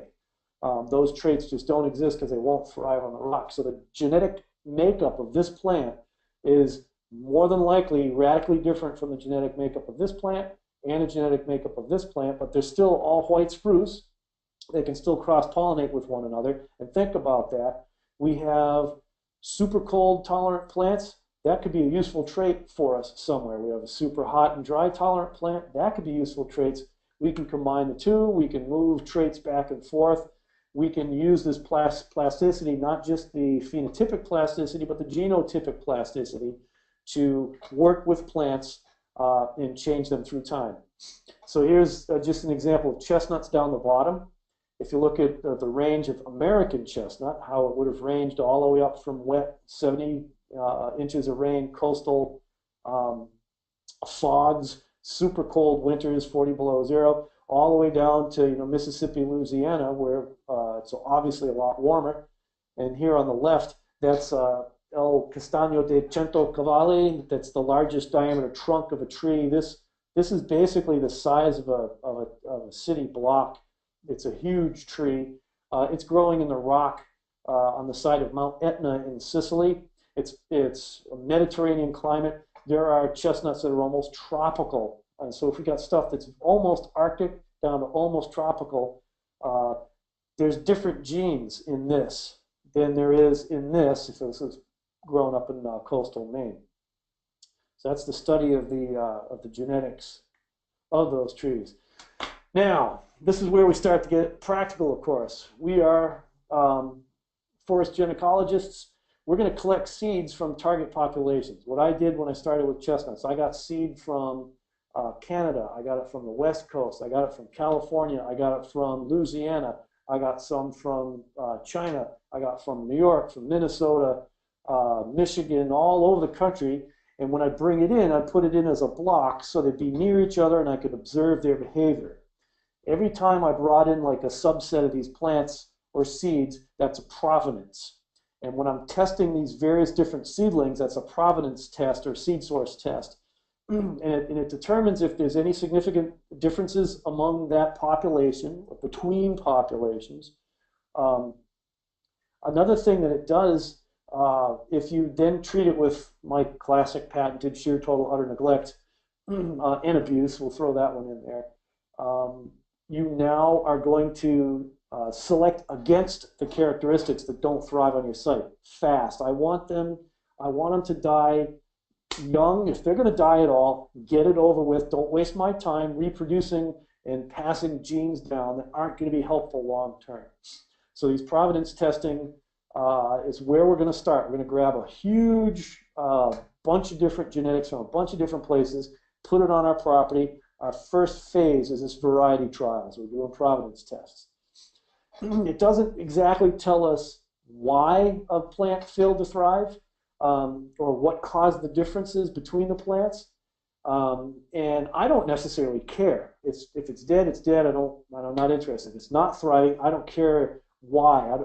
Those traits just don't exist because they won't thrive on the rock. So the genetic makeup of this plant is more than likely radically different from the genetic makeup of this plant and the genetic makeup of this plant, but they're still all white spruce. They can still cross-pollinate with one another. And think about that. We have super cold tolerant plants. That could be a useful trait for us somewhere. We have a super hot and dry tolerant plant. That could be useful traits. We can combine the two. We can move traits back and forth. We can use this plasticity, not just the phenotypic plasticity, but the genotypic plasticity to work with plants and change them through time. So here's just an example of chestnuts down the bottom. If you look at the range of American chestnut, how it would have ranged all the way up from wet 70 inches of rain, coastal fogs, super cold winters, 40 below zero, all the way down to Mississippi, Louisiana, where it's obviously a lot warmer. And here on the left, that's El Castaño de Cento Cavalli. That's the largest diameter trunk of a tree. This is basically the size of a city block. It's a huge tree. It's growing in the rock on the side of Mount Etna in Sicily. It's a Mediterranean climate. There are chestnuts that are almost tropical. And so if we got stuff that's almost Arctic down to almost tropical, there's different genes in this than there is in this if this is grown up in coastal Maine. So that's the study of the genetics of those trees. Now, this is where we start to get practical, of course. We are forest genecologists. We're going to collect seeds from target populations. What I did when I started with chestnuts, I got seed from Canada. I got it from the West Coast. I got it from California. I got it from Louisiana. I got some from China. I got from New York, from Minnesota, Michigan, all over the country. And when I bring it in, I put it in as a block so they'd be near each other and I could observe their behavior. Every time I brought in like a subset of these plants or seeds, that's a provenance. And when I'm testing these various different seedlings, that's a provenance test or seed source test. And it determines if there's any significant differences among that population, or between populations. Another thing that it does, if you then treat it with my classic patented sheer total utter neglect and abuse, we'll throw that one in there, you now are going to select against the characteristics that don't thrive on your site fast. I want them to die young. If they're going to die at all, get it over with. Don't waste my time reproducing and passing genes down that aren't going to be helpful long term. So these provenance testing is where we're going to start. We're going to grab a huge bunch of different genetics from a bunch of different places, put it on our property. Our first phase is this variety trials. We're doing provenance tests. It doesn't exactly tell us why a plant failed to thrive or what caused the differences between the plants. And I don't necessarily care. If it's dead, it's dead. I'm not interested. If it's not thriving, I don't care why.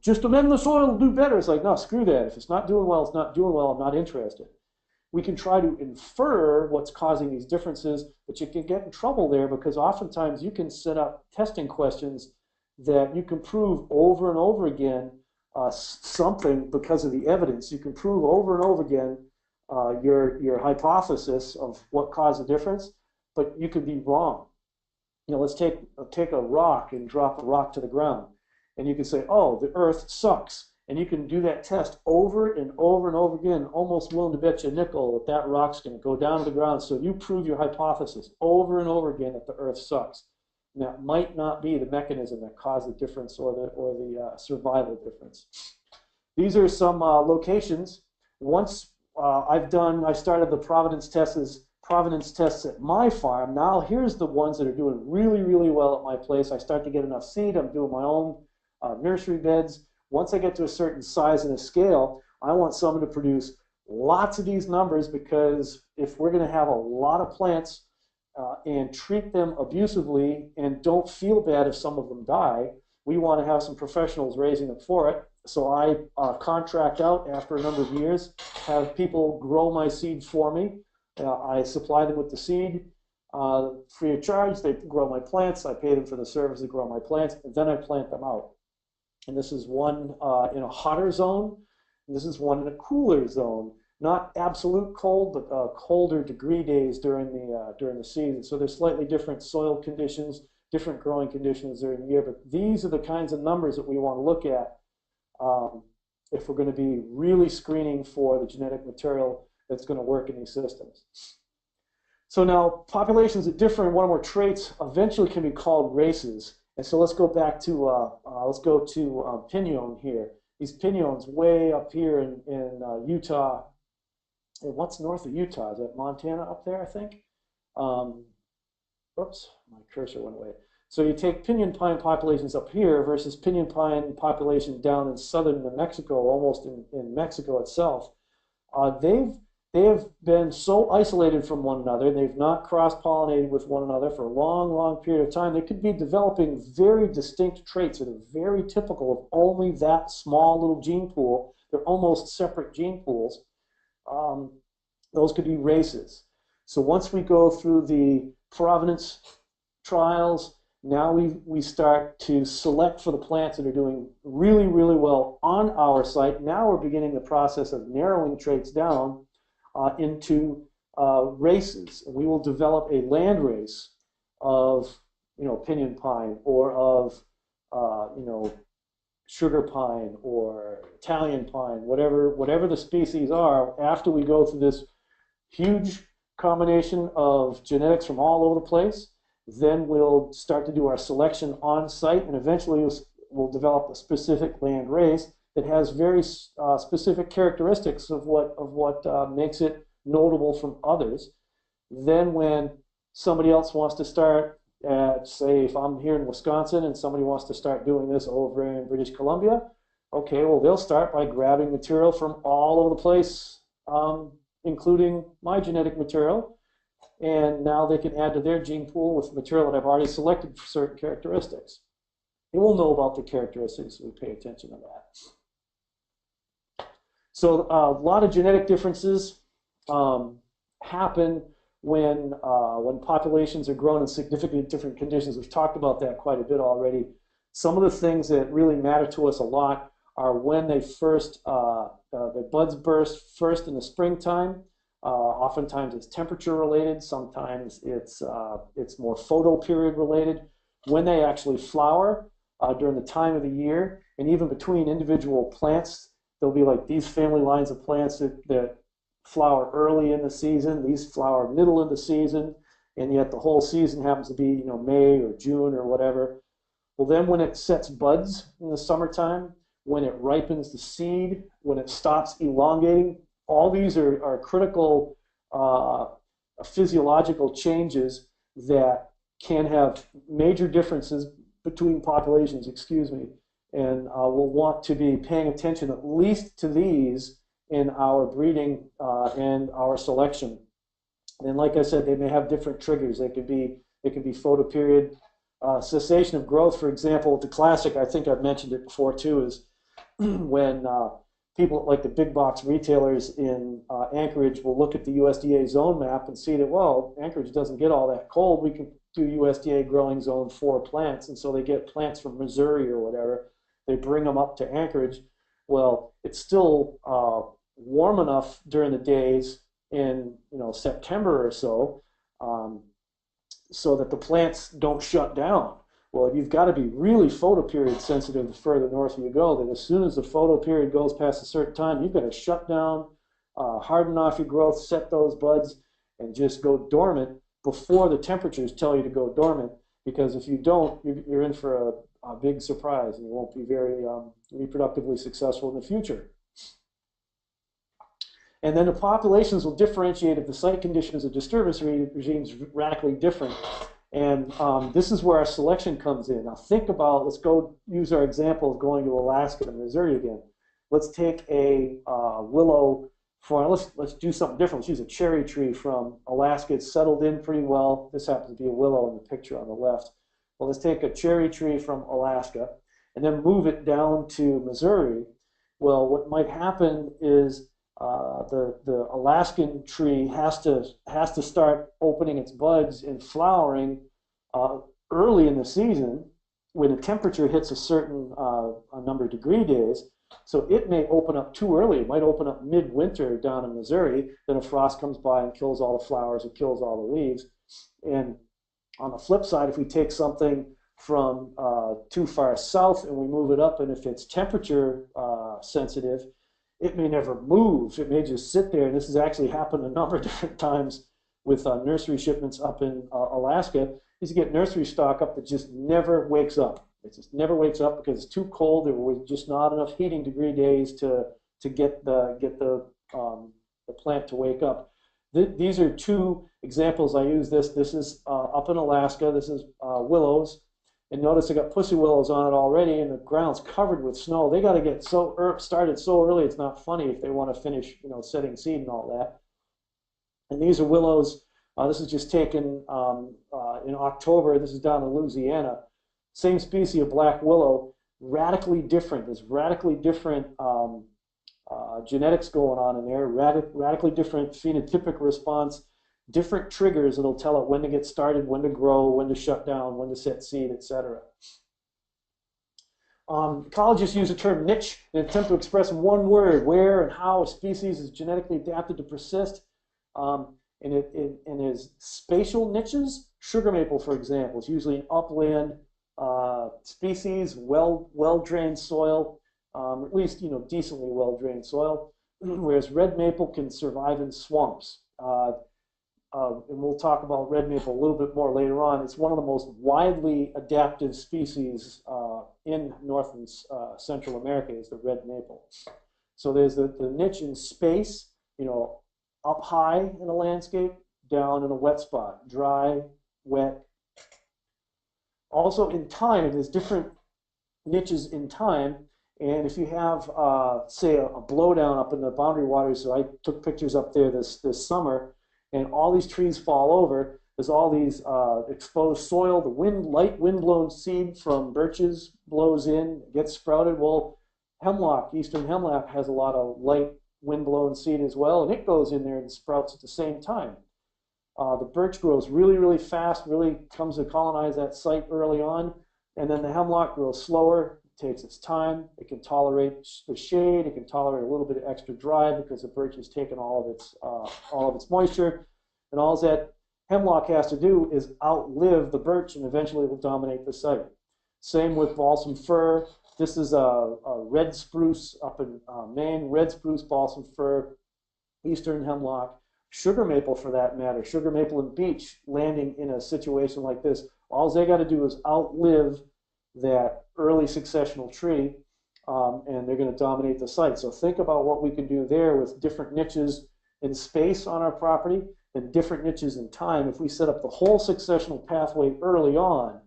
Just amend the soil to do better. It's like, no, screw that. If it's not doing well, it's not doing well. I'm not interested. We can try to infer what's causing these differences, but you can get in trouble there because oftentimes you can set up testing questions that you can prove over and over again something because of the evidence. You can prove over and over again your hypothesis of what caused the difference, but you could be wrong. Let's take a rock and drop a rock to the ground, and you can say, oh, the earth sucks. And you can do that test over and over and over again, almost willing to bet you a nickel that that rock's going to go down to the ground. So you prove your hypothesis over and over again that the earth sucks. And that might not be the mechanism that caused the difference or the survival difference. These are some locations. Once I started the provenance tests at my farm. Now here's the ones that are doing really, really well at my place. I start to get enough seed. I'm doing my own nursery beds. Once I get to a certain size and a scale, I want someone to produce lots of these numbers because if we're going to have a lot of plants and treat them abusively and don't feel bad if some of them die, we want to have some professionals raising them for it. So I contract out after a number of years, have people grow my seed for me. I supply them with the seed free of charge. They grow my plants. I pay them for the service to grow my plants, and then I plant them out. And this is one in a hotter zone. And this is one in a cooler zone. Not absolute cold, but colder degree days during the season. So there's slightly different soil conditions, different growing conditions during the year. But these are the kinds of numbers that we want to look at if we're going to be really screening for the genetic material that's going to work in these systems. So now populations that differ in one or more traits eventually can be called races. And so let's go back to pinon here. These pinons way up here in Utah. And what's north of Utah? Is that Montana up there, I think? Oops, my cursor went away. So you take pinyon pine populations up here versus pinyon pine population down in southern New Mexico, almost in Mexico itself. They've they have been so isolated from one another, they've not cross-pollinated with one another for a long, long period of time. They could be developing very distinct traits that are very typical of only that small little gene pool. They're almost separate gene pools. Those could be races. So once we go through the provenance trials, now we start to select for the plants that are doing really, really well on our site. Now we're beginning the process of narrowing traits down into races. And we will develop a land race of, pinyon pine, or of, sugar pine or Italian pine, whatever the species are. After we go through this huge combination of genetics from all over the place, then we'll start to do our selection on site, and eventually we'll develop a specific land race that has very specific characteristics of what makes it notable from others. Then when somebody else wants to start, say if I'm here in Wisconsin and somebody wants to start doing this over in British Columbia, okay, well, they'll start by grabbing material from all over the place, including my genetic material, and now they can add to their gene pool with material that I've already selected for certain characteristics. They will know about the characteristics, so we pay attention to that. So a lot of genetic differences happen when populations are grown in significantly different conditions. We've talked about that quite a bit already. Some of the things that really matter to us a lot are when they first, the buds burst first in the springtime. Oftentimes it's temperature related. Sometimes it's more photo period related. When they actually flower during the time of the year, and even between individual plants, there'll be like these family lines of plants that flower early in the season. These flower middle of the season, and yet the whole season happens to be May or June or whatever. Well, then when it sets buds in the summertime, when it ripens the seed, when it stops elongating, all these are critical physiological changes that can have major differences between populations, and we'll want to be paying attention at least to these in our breeding and our selection. And like I said, they may have different triggers. They could be photoperiod, cessation of growth, for example. The classic, I think I've mentioned it before too, is when people like the big box retailers in Anchorage will look at the USDA zone map and see that, well, Anchorage doesn't get all that cold. We can do USDA growing zone 4 plants. And so they get plants from Missouri or whatever. They bring them up to Anchorage. Well, it's still warm enough during the days in September or so, so that the plants don't shut down. Well, you've got to be really photoperiod sensitive the further north you go, that as soon as the photoperiod goes past a certain time, you've got to shut down, harden off your growth, set those buds, and just go dormant before the temperatures tell you to go dormant, because if you don't, you're in for a big surprise, and you won't be very reproductively successful in the future. And then the populations will differentiate if the site conditions of disturbance regimes radically different. And this is where our selection comes in. Now think about, let's go use our example of going to Alaska and Missouri again. Let's take a willow let's do something different. Let's use a cherry tree from Alaska. It's settled in pretty well. This happens to be a willow in the picture on the left. Well, let's take a cherry tree from Alaska and then move it down to Missouri. Well, what might happen is the Alaskan tree has to start opening its buds and flowering early in the season when the temperature hits a certain number of degree days. So it may open up too early. It might open up midwinter down in Missouri. Then a frost comes by and kills all the flowers, it kills all the leaves. And on the flip side, if we take something from too far south and we move it up, and if it's temperature sensitive, it may never move. It may just sit there. And this has actually happened a number of different times with nursery shipments up in Alaska. Is you get nursery stock up that just never wakes up. It just never wakes up because it's too cold. There was just not enough heating degree days to get the plant to wake up. These are two examples. I use this. This is up in Alaska. This is willows. And notice I got pussy willows on it already, and the ground's covered with snow. They got to get started so early. It's not funny if they want to finish, setting seed and all that. And these are willows. This is just taken in October. This is down in Louisiana. Same species of black willow, radically different. There's radically different genetics going on in there, radically different phenotypic response, different triggers that'll tell it when to get started, when to grow, when to shut down, when to set seed, etc. Ecologists use the term niche in an attempt to express in one word where and how a species is genetically adapted to persist. And there's spatial niches. Sugar maple, for example, is usually an upland species, well-drained soil, at least decently well-drained soil. Whereas red maple can survive in swamps. And we'll talk about red maple a little bit more later on. It's one of the most widely adaptive species in North and Central America is the red maple. So there's the niche in space, up high in a landscape, down in a wet spot, dry, wet. Also in time, there's different niches in time. And if you have, say, a blowdown up in the boundary waters, so I took pictures up there this summer, and all these trees fall over. There's all these exposed soil. The light wind-blown seed from birches blows in, gets sprouted. Well, hemlock, eastern hemlock, has a lot of light wind-blown seed as well, and it goes in there and sprouts at the same time. The birch grows really, really fast, really comes to colonize that site early on, and then the hemlock grows slower, takes its time. It can tolerate the shade. It can tolerate a little bit of extra dry because the birch has taken all of its moisture. And all that hemlock has to do is outlive the birch, and eventually it will dominate the site. Same with balsam fir. This is a red spruce up in Maine, red spruce, balsam fir, eastern hemlock, sugar maple for that matter, sugar maple and beech landing in a situation like this. All they got to do is outlive that early successional tree, and they're going to dominate the site. So think about what we can do there with different niches in space on our property and different niches in time. If we set up the whole successional pathway early on,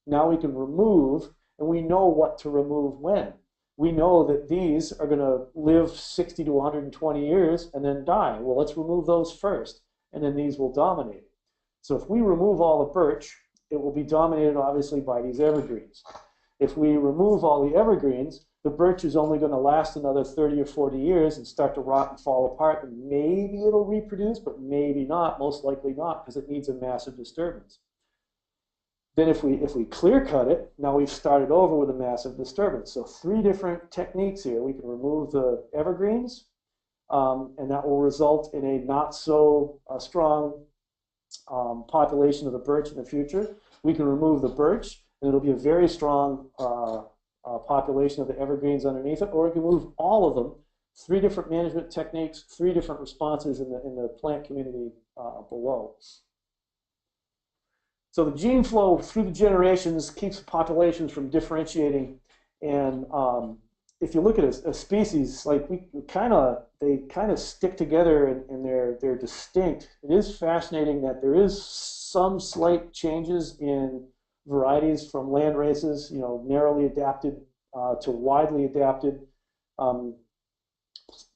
now we can remove, and we know what to remove when. We know that these are going to live 60 to 120 years and then die. Well, let's remove those first, and then these will dominate. So if we remove all the birch, it will be dominated obviously by these evergreens. If we remove all the evergreens, the birch is only going to last another 30 or 40 years and start to rot and fall apart, and maybe it'll reproduce, but maybe not, most likely not, because it needs a massive disturbance. Then if we clear cut it, now we've started over with a massive disturbance. So 3 different techniques here. We can remove the evergreens, and that will result in a not so strong population of the birch in the future. We can remove the birch, and it'll be a very strong population of the evergreens underneath it, or we can move all of them. 3 different management techniques, 3 different responses in the plant community below. So the gene flow through the generations keeps populations from differentiating, and if you look at a species, like they kind of stick together and they're distinct. It is fascinating that there is some slight changes in varieties from land races, narrowly adapted to widely adapted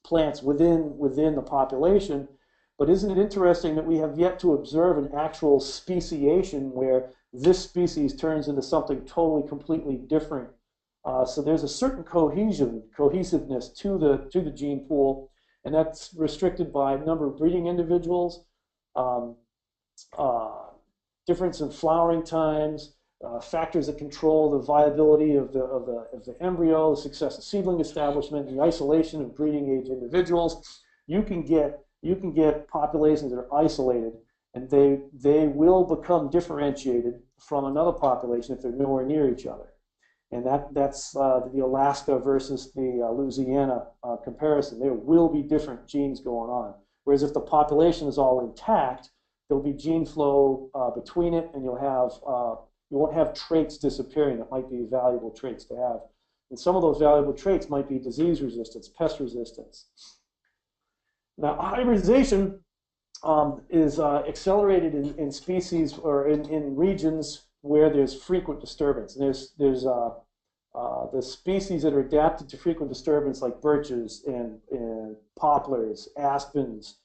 plants within the population. But isn't it interesting that we have yet to observe an actual speciation where this species turns into something totally, completely different? So there's a certain cohesiveness to the gene pool, and that's restricted by number of breeding individuals, difference in flowering times, factors that control the viability of the embryo, the success of seedling establishment, the isolation of breeding age individuals. You can get populations that are isolated, and they will become differentiated from another population if they're nowhere near each other. And that's the Alaska versus the Louisiana comparison. There will be different genes going on. Whereas if the population is all intact, there'll be gene flow between it, and you won't have traits disappearing that might be valuable traits to have. And some of those valuable traits might be disease resistance, pest resistance. Now, hybridization is accelerated in species or in regions where there's frequent disturbance. And there's the species that are adapted to frequent disturbance, like birches and poplars, aspens,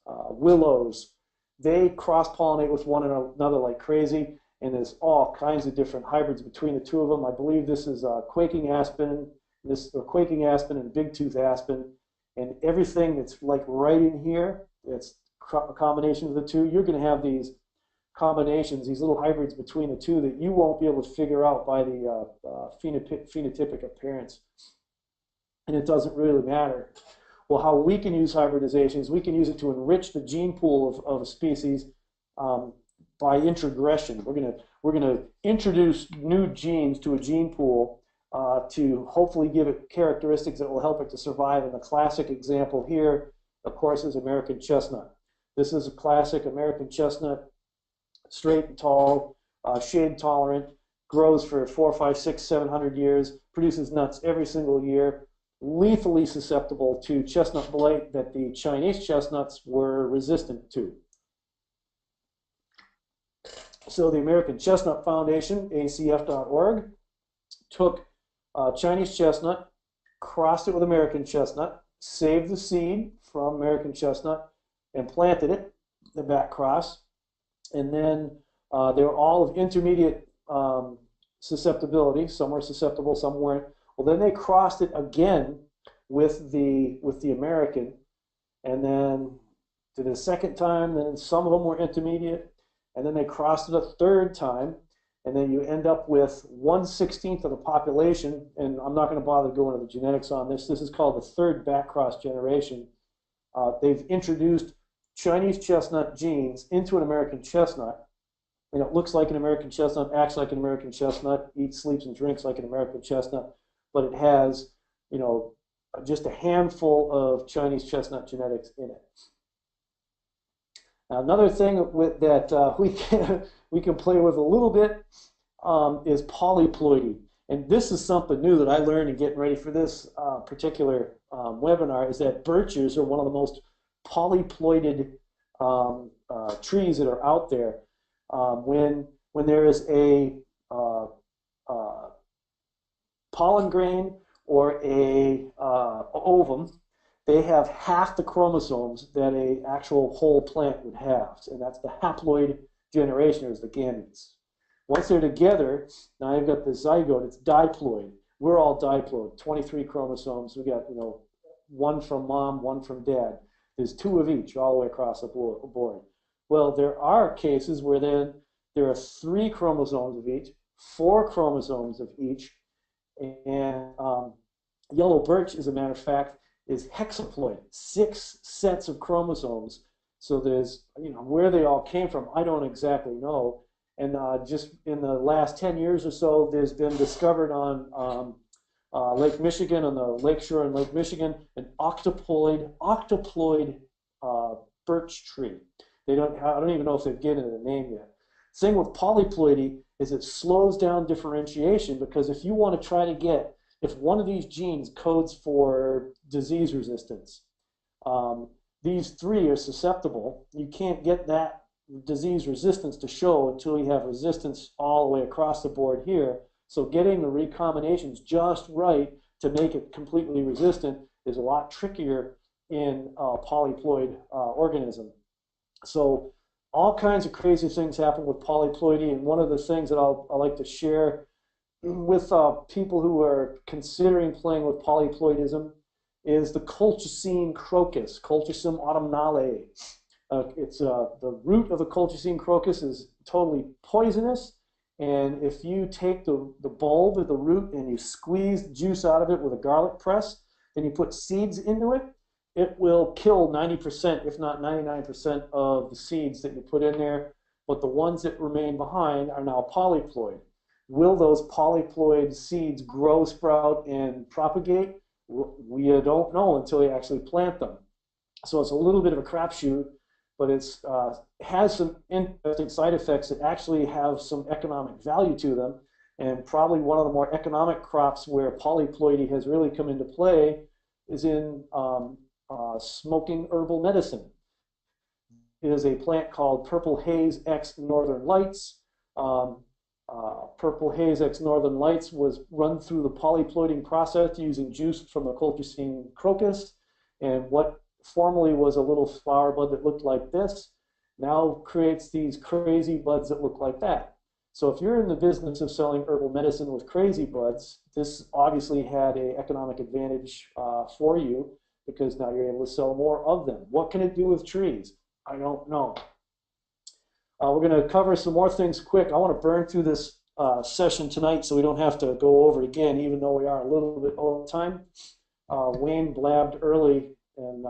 willows. They cross-pollinate with one another like crazy, and there's all kinds of different hybrids between the two of them. I believe this is quaking aspen, quaking aspen and big-tooth aspen, and everything that's like right in here, it's a combination of the two. You're going to have these combinations, these little hybrids between the two that you won't be able to figure out by the phenotypic appearance. And it doesn't really matter. Well, how we can use hybridization is we can use it to enrich the gene pool of a species by introgression. We're gonna introduce new genes to a gene pool to hopefully give it characteristics that will help it to survive. And the classic example here, of course, is American chestnut. This is a classic American chestnut, straight and tall, shade tolerant, grows for 4, 5, 6, 700 years, produces nuts every single year, lethally susceptible to chestnut blight that the Chinese chestnuts were resistant to. So the American Chestnut Foundation, acf.org, took Chinese chestnut, crossed it with American chestnut, saved the seed from American chestnut, and planted it, the back cross. And then they were all of intermediate susceptibility. Some were susceptible, some weren't. Well, then they crossed it again with the American, and then did it a second time. Then some of them were intermediate, and then they crossed it a third time, and then you end up with 1/16 of the population. And I'm not going to bother going into the genetics on this. This is called the third back cross generation. They've introduced Chinese chestnut genes into an American chestnut. And it looks like an American chestnut, acts like an American chestnut, eats, sleeps, and drinks like an American chestnut, but it has, you know, just a handful of Chinese chestnut genetics in it. Now, another thing that we can play with a little bit is polyploidy. And this is something new that I learned in getting ready for this particular webinar, is that birches are one of the most polyploided trees that are out there. When there is a pollen grain or a ovum, they have half the chromosomes that a actual whole plant would have, and that's the haploid generation, or the gametes. Once they're together, now you've got the zygote. It's diploid. We're all diploid. 23 chromosomes. We got, you know, one from mom, one from dad. There's 2 of each all the way across the board. Well, there are cases where then there are 3 chromosomes of each, 4 chromosomes of each, and yellow birch, as a matter of fact, is hexaploid, 6 sets of chromosomes. So there's, you know, where they all came from, I don't exactly know. And just in the last 10 years or so, there's been discovered on Lake Michigan, on the lakeshore in Lake Michigan, an octoploid birch tree. I don't even know if they've given it a name yet. The thing with polyploidy is it slows down differentiation, because if you want to try to get, if one of these genes codes for disease resistance, these 3 are susceptible. You can't get that disease resistance to show until you have resistance all the way across the board here. So getting the recombinations just right to make it completely resistant is a lot trickier in a polyploid organism. So all kinds of crazy things happen with polyploidy, and one of the things that I like to share with people who are considering playing with polyploidism is the colchicine crocus, Colchicum autumnale. It's the root of the colchicine crocus is totally poisonous, and if you take the bulb of the root and you squeeze the juice out of it with a garlic press, then you put seeds into it, it will kill 90%, if not 99% of the seeds that you put in there, but the ones that remain behind are now polyploid. Will those polyploid seeds grow, sprout, and propagate? We don't know until you actually plant them. So it's a little bit of a crapshoot, but it has some interesting side effects that actually have some economic value to them. And probably one of the more economic crops where polyploidy has really come into play is in smoking herbal medicine. It is a plant called Purple Haze X Northern Lights. Purple Haze X Northern Lights was run through the polyploiding process using juice from the colchicine crocus. And what formerly was a little flower bud that looked like this, now creates these crazy buds that look like that. So if you're in the business of selling herbal medicine with crazy buds, this obviously had an economic advantage for you, because now you're able to sell more of them. What can it do with trees? I don't know. We're going to cover some more things quick. I want to burn through this session tonight so we don't have to go over it again, even though we are a little bit over time. Wayne blabbed early and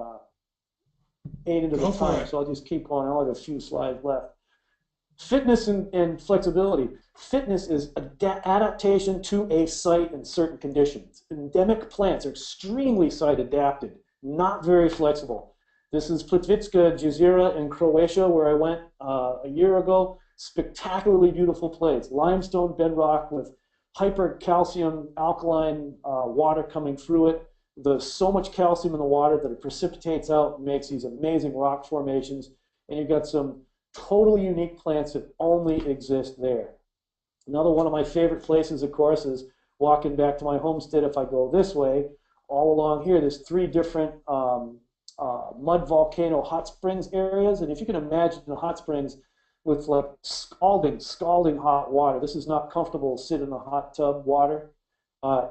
ate into the time, so I'll just keep going. I only have a few slides left. Fitness and flexibility. Fitness is adaptation to a site in certain conditions. Endemic plants are extremely site adapted, not very flexible. This is Plitvička Jezera in Croatia, where I went a year ago. Spectacularly beautiful place. Limestone bedrock with hypercalcium alkaline water coming through it. There's so much calcium in the water that it precipitates out and makes these amazing rock formations. And you've got some totally unique plants that only exist there. Another one of my favorite places, of course, is walking back to my homestead. If I go this way, all along here, there's 3 different mud volcano hot springs areas. And if you can imagine the hot springs with like scalding hot water, this is not comfortable to sit in a hot tub water.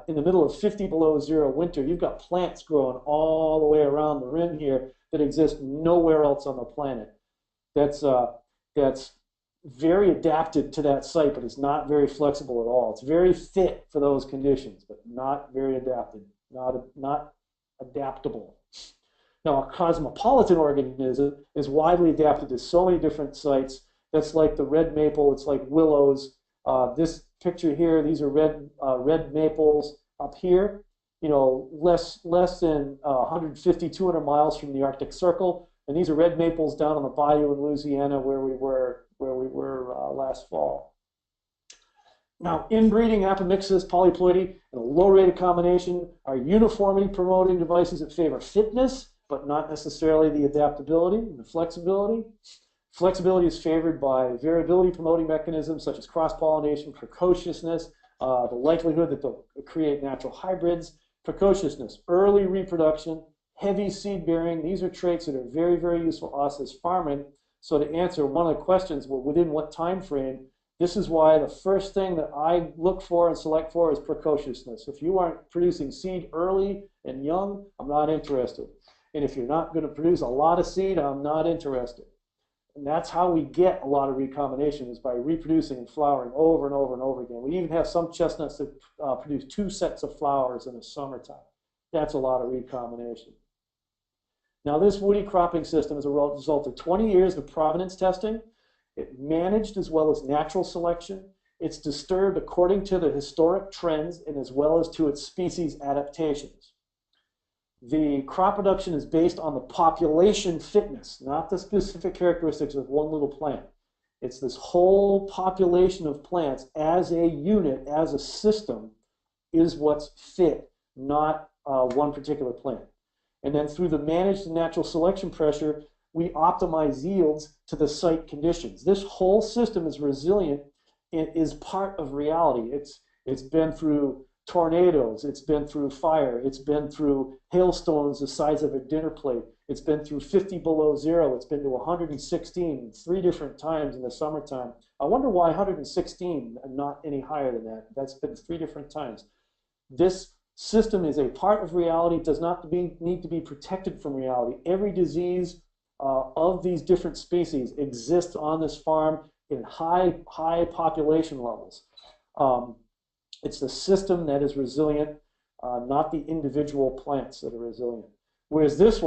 In the middle of 50 below zero winter, you've got plants growing all the way around the rim here that exist nowhere else on the planet. That's very adapted to that site, but it's not very flexible at all. It's very fit for those conditions, but not very adapted, not adaptable. Now, a cosmopolitan organism is widely adapted to so many different sites. That's like the red maple. It's like willows. This picture here, these are red maples up here. You know, less than 150, 200 miles from the Arctic Circle. And these are red maples down on the bayou in Louisiana where we were last fall. Now, inbreeding, apomixis, polyploidy, and a low-rated combination are uniformity-promoting devices that favor fitness, but not necessarily the adaptability and the flexibility. Flexibility is favored by variability-promoting mechanisms such as cross-pollination, precociousness, the likelihood that they'll create natural hybrids, precociousness, early reproduction, heavy seed bearing. These are traits that are very, very useful to us as farming. So to answer one of the questions, well, within what time frame, this is why the first thing that I look for and select for is precociousness. If you aren't producing seed early and young, I'm not interested. And if you're not going to produce a lot of seed, I'm not interested. And that's how we get a lot of recombination, is by reproducing and flowering over and over and over again. We even have some chestnuts that produce 2 sets of flowers in the summertime. That's a lot of recombination. Now, this woody cropping system is a result of 20 years of provenance testing. It managed as well as natural selection. It's disturbed according to the historic trends and as well as to its species adaptations. The crop production is based on the population fitness, not the specific characteristics of one little plant. It's this whole population of plants as a unit, as a system, is what's fit, not one particular plant. And then through the managed and natural selection pressure, we optimize yields to the site conditions. This whole system is resilient. It is part of reality. It's been through tornadoes. It's been through fire. It's been through hailstones the size of a dinner plate. It's been through 50 below zero. It's been to 116 3 different times in the summertime. I wonder why 116 and not any higher than that. That's been 3 different times. This system is a part of reality. It does not need to be protected from reality. Every disease of these different species exists on this farm in high population levels. It's the system that is resilient, not the individual plants that are resilient. Whereas this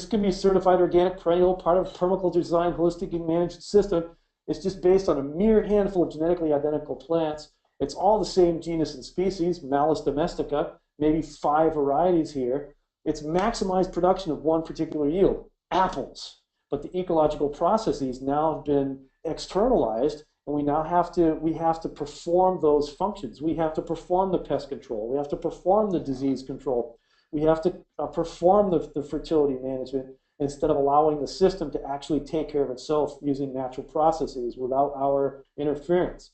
can be certified organic, perennial, part of permaculture design, holistic and managed system. It's just based on a mere handful of genetically identical plants. It's all the same genus and species, Malus domestica, maybe 5 varieties here. It's maximized production of one particular yield, apples. But the ecological processes now have been externalized, and we now have to perform those functions. We have to perform the pest control. We have to perform the disease control. We have to perform the fertility management instead of allowing the system to actually take care of itself using natural processes without our interference.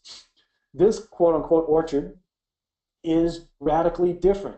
This quote-unquote orchard is radically different.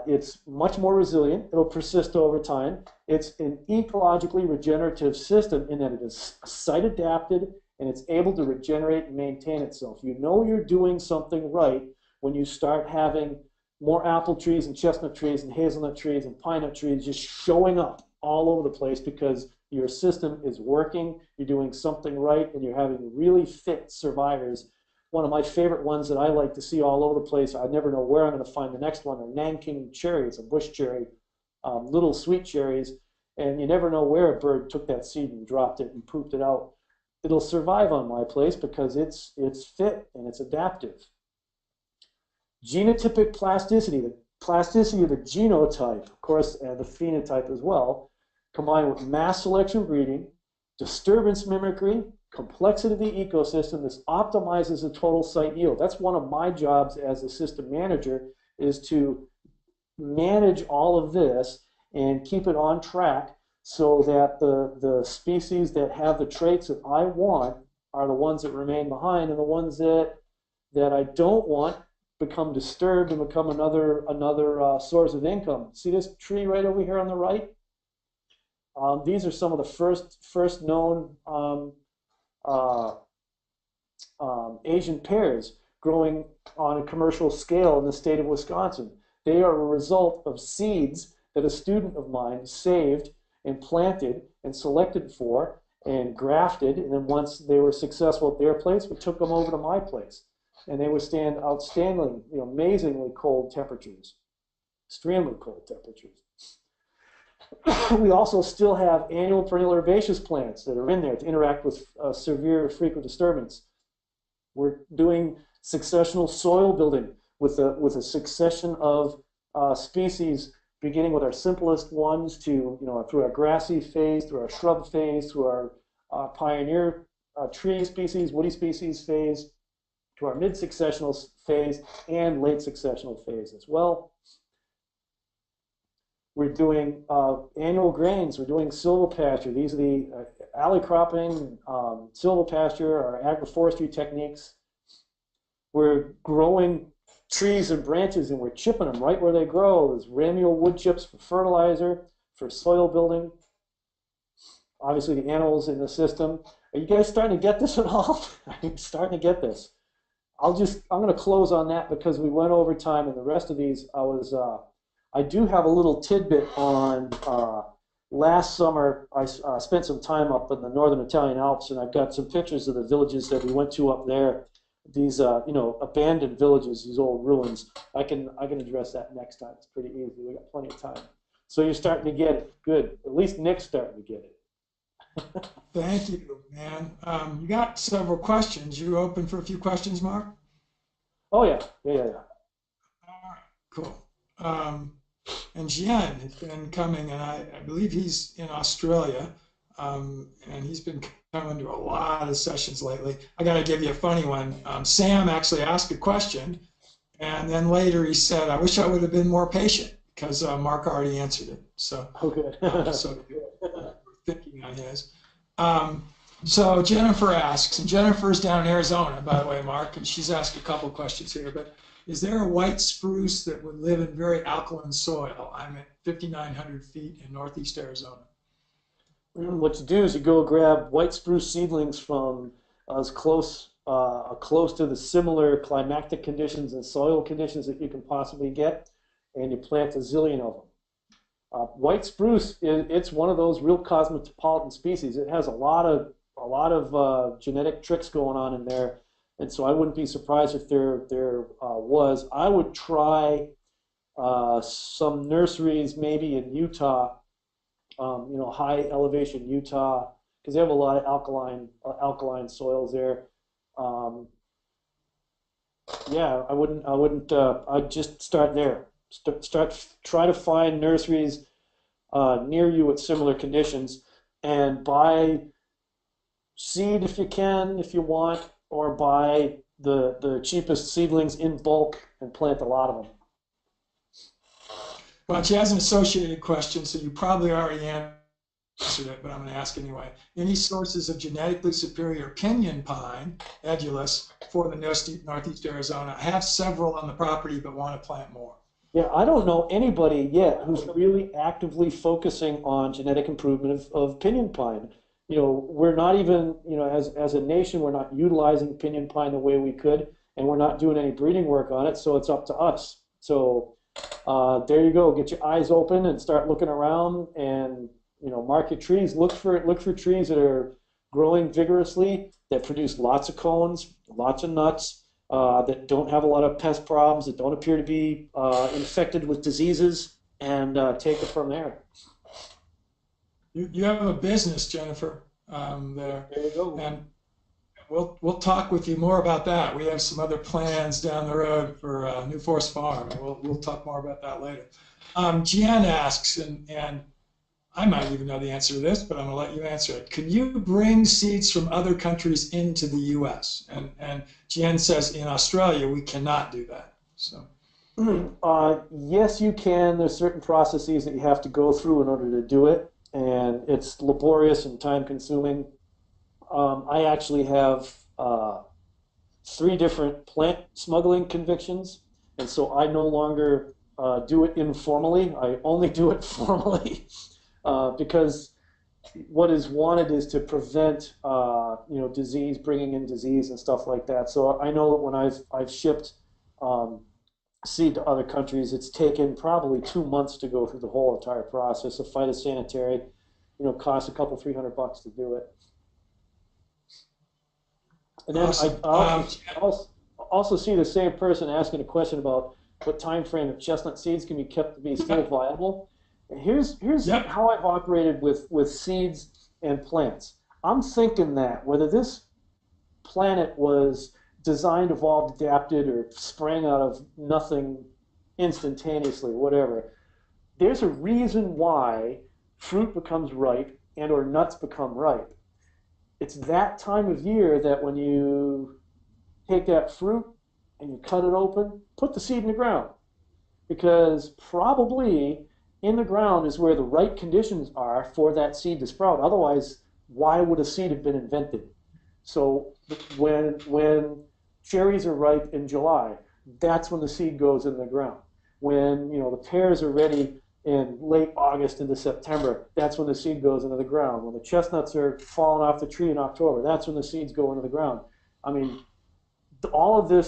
It's much more resilient. It'll persist over time. It's an ecologically regenerative system in that it is site adapted and it's able to regenerate and maintain itself. You know you're doing something right when you start having more apple trees and chestnut trees and hazelnut trees and pine nut trees just showing up all over the place because your system is working, you're doing something right, and you're having really fit survivors. One of my favorite ones that I like to see all over the place, I never know where I'm going to find the next one, are Nanking cherries, a bush cherry, little sweet cherries, and you never know where a bird took that seed and dropped it and pooped it out. It'll survive on my place because it's fit and it's adaptive. Genotypic plasticity, the plasticity of the genotype, of course, and the phenotype as well, combined with mass selection breeding, disturbance mimicry, complexity of the ecosystem. This optimizes the total site yield. That's one of my jobs as a system manager, is to manage all of this and keep it on track so that the species that have the traits that I want are the ones that remain behind, and the ones that I don't want become disturbed and become another source of income. See this tree right over here on the right? These are some of the first known Asian pears growing on a commercial scale in the state of Wisconsin. They are a result of seeds that a student of mine saved and planted and selected for and grafted, and then once they were successful at their place, we took them over to my place. And they withstand outstandingly, amazingly cold temperatures, extremely cold temperatures. We also still have annual perennial herbaceous plants that are in there to interact with severe frequent disturbance. We're doing successional soil building with a succession of species, beginning with our simplest ones to, through our grassy phase, through our shrub phase, through our pioneer tree species, woody species phase, to our mid-successional phase and late successional phase as well. We're doing annual grains. We're doing silvopasture. These are the alley cropping, silvopasture, our agroforestry techniques. We're growing trees and branches, and we're chipping them right where they grow. There's ramial wood chips for fertilizer, for soil building. Obviously, the animals in the system. Are you guys starting to get this at all? I'm starting to get this. I'm going to close on that because we went over time, and the rest of these I do have a little tidbit on last summer. I spent some time up in the northern Italian Alps, and I've got some pictures of the villages that we went to up there. These abandoned villages, these old ruins. I can address that next time. It's pretty easy. We got plenty of time. So you're starting to get it. Good. At least Nick's starting to get it. Thank you, man. You got several questions. You open for a few questions, Mark? Oh, yeah. Yeah. All right, cool. And Jian has been coming, and I believe he's in Australia, and he's been coming to a lot of sessions lately. I got to give you a funny one. Sam actually asked a question, and then later he said, "I wish I would have been more patient," because Mark already answered it. So, so we're thinking on his. So Jennifer asks, and Jennifer's down in Arizona, by the way, Mark, and she's asked a couple questions here, but is there a white spruce that would live in very alkaline soil? I'm at 5,900 feet in northeast Arizona. What you do is you go grab white spruce seedlings from as close to the similar climatic conditions and soil conditions that you can possibly get, and you plant a zillion of them. White spruce, it's one of those real cosmopolitan species. It has a lot of genetic tricks going on in there, and so I wouldn't be surprised if there was. I would try some nurseries maybe in Utah, high elevation Utah, because they have a lot of alkaline soils there. Yeah, I'd just start there. Try to find nurseries near you with similar conditions, and buy seed if you can, if you want, or buy the cheapest seedlings in bulk and plant a lot of them. Well, she has an associated question, so you probably already answered it, but I'm going to ask anyway. Any sources of genetically superior pinyon pine, Edulis, for the northeast Arizona? I have several on the property, but want to plant more. Yeah, I don't know anybody yet who's really actively focusing on genetic improvement of pinyon pine. We're not even, as a nation, we're not utilizing pinyon pine the way we could, and we're not doing any breeding work on it, so it's up to us. So there you go. Get your eyes open and start looking around, and mark your trees. Look for trees that are growing vigorously, that produce lots of cones, lots of nuts, that don't have a lot of pest problems, that don't appear to be infected with diseases, and take it from there. You have a business, Jennifer, there, There you go. and we'll talk with you more about that. We have some other plans down the road for New Forest Farm, and we'll talk more about that later. Jen asks, and I might even know the answer to this, but I'm going to let you answer it. Can you bring seeds from other countries into the U.S.? And Jen says in Australia we cannot do that. So. Yes, you can. There's certain processes that you have to go through in order to do it, and it's laborious and time consuming. I actually have 3 different plant smuggling convictions, and so I no longer do it informally. I only do it formally because what is wanted is to prevent disease, bringing in disease and stuff like that. So I know that when I've shipped seed to other countries, it's taken probably 2 months to go through the whole entire process of phytosanitary. Costs a couple $300 to do it. And then Awesome. I also see the same person asking a question about what time frame of chestnut seeds can be kept to be still viable. And here's Yep. how I've operated with seeds and plants. I'm thinking that whether this planet was designed, evolved, adapted, or sprang out of nothing instantaneously, whatever, there's a reason why fruit becomes ripe and or nuts become ripe. It's that time of year that when you take that fruit and you cut it open, put the seed in the ground. Because probably in the ground is where the right conditions are for that seed to sprout. Otherwise, why would a seed have been invented? So when cherries are ripe in July, that's when the seed goes in the ground. When the pears are ready in late August into September, that's when the seed goes into the ground. When the chestnuts are falling off the tree in October, that's when the seeds go into the ground. I mean, all of the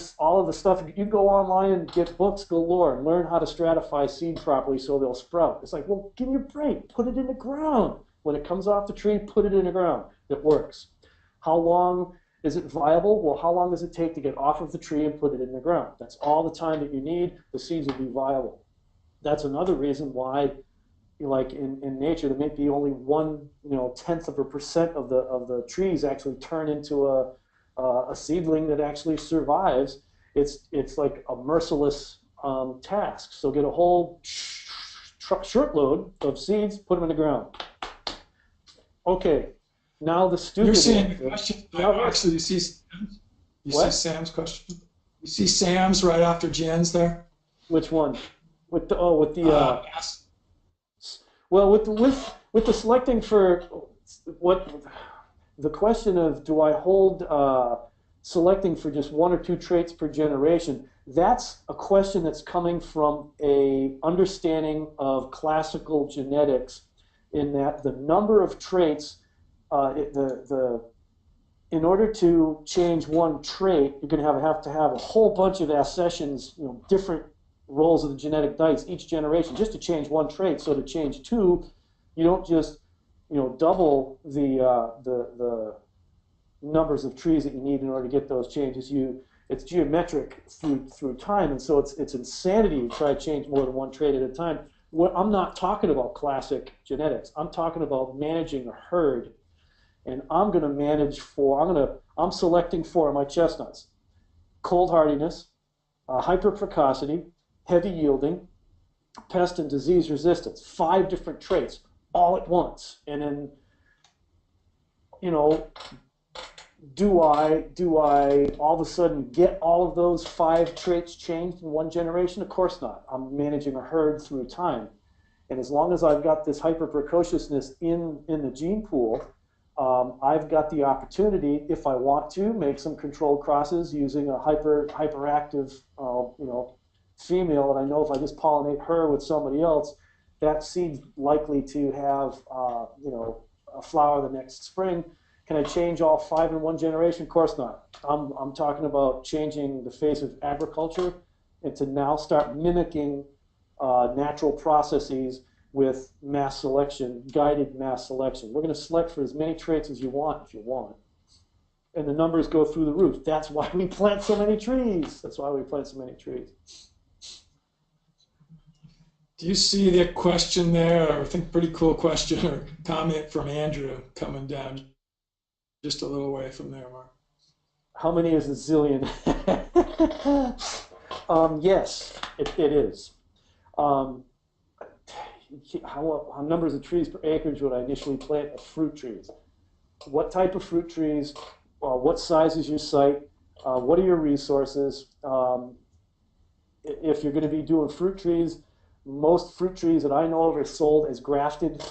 stuff, you go online and get books galore and learn how to stratify seed properly so they'll sprout. It's like, well, give me a break. Put it in the ground. When it comes off the tree, put it in the ground. It works. How long is it viable? Well, how long does it take to get off of the tree and put it in the ground? That's all the time that you need. The seeds will be viable. That's another reason why, like in nature, there may be only 1/10% of the trees actually turn into a seedling that actually survives. It's like a merciless task. So get a whole shirtload of seeds, put them in the ground. Okay, now the stupid. You're seeing the question. Actually, you see Sam's question. You see Sam's right after Jen's there. Which one? Yes. Well, with the selecting for what the question of do I hold selecting for just 1 or 2 traits per generation? That's a question that's coming from a understanding of classical genetics, in that the number of traits, in order to change one trait, you're going to have to have a whole bunch of accessions, different rolls of the genetic dice each generation just to change one trait. So to change 2, you don't just double the numbers of trees that you need in order to get those changes. It's geometric through time, and so it's insanity to try to change more than one trait at a time. I'm not talking about classic genetics. I'm talking about managing a herd, and I'm going to manage I'm selecting for my chestnuts: cold hardiness, hyper precocity, heavy yielding, pest and disease resistance. 5 different traits all at once. And then, do I all of a sudden get all of those 5 traits changed in one generation? Of course not. I'm managing a herd through time. And as long as I've got this hyper precociousness in the gene pool, I've got the opportunity, if I want to, make some controlled crosses using a hyperactive, female, and I know if I just pollinate her with somebody else, that seed's likely to have, a flower the next spring. Can I change all 5 in one generation? Of course not. I'm talking about changing the face of agriculture and to now start mimicking natural processes with mass selection, guided mass selection. We're going to select for as many traits as you want if you want. And the numbers go through the roof. That's why we plant so many trees. That's why we plant so many trees. Do you see the question there? I think pretty cool question or comment from Andrew coming down just a little way from there, Mark. How many is a zillion? Yes, it is. How numbers of trees per acreage would I initially plant of fruit trees? What type of fruit trees? What size is your site? What are your resources? If you're going to be doing fruit trees, most fruit trees that I know of are sold as grafted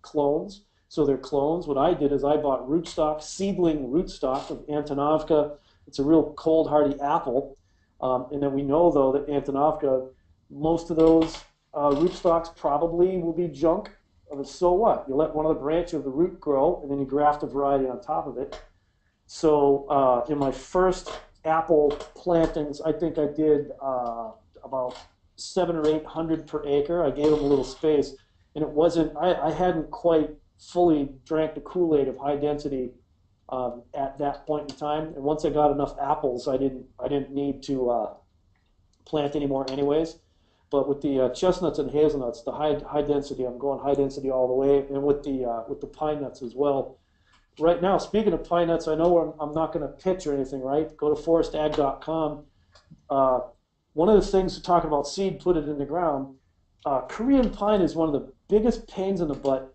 clones. So they're clones. What I did is I bought rootstock, seedling rootstock of Antonovka. It's a real cold, hardy apple. And then we know, though, that Antonovka, most of those rootstocks probably will be junk. So what? You let one of the branch of the root grow, and then you graft a variety on top of it. So in my first apple plantings, I think I did about 700 or 800 per acre. I gave them a little space, and it wasn't. I hadn't quite fully drank the Kool-Aid of high density at that point in time. And once I got enough apples, I didn't need to plant anymore, anyways. But with the chestnuts and hazelnuts, the high density, I'm going high density all the way, and with the pine nuts as well. Right now, speaking of pine nuts, I know I'm not going to pitch or anything, right? Go to forestag.com. One of the things talking about seed, put it in the ground. Korean pine is one of the biggest pains in the butt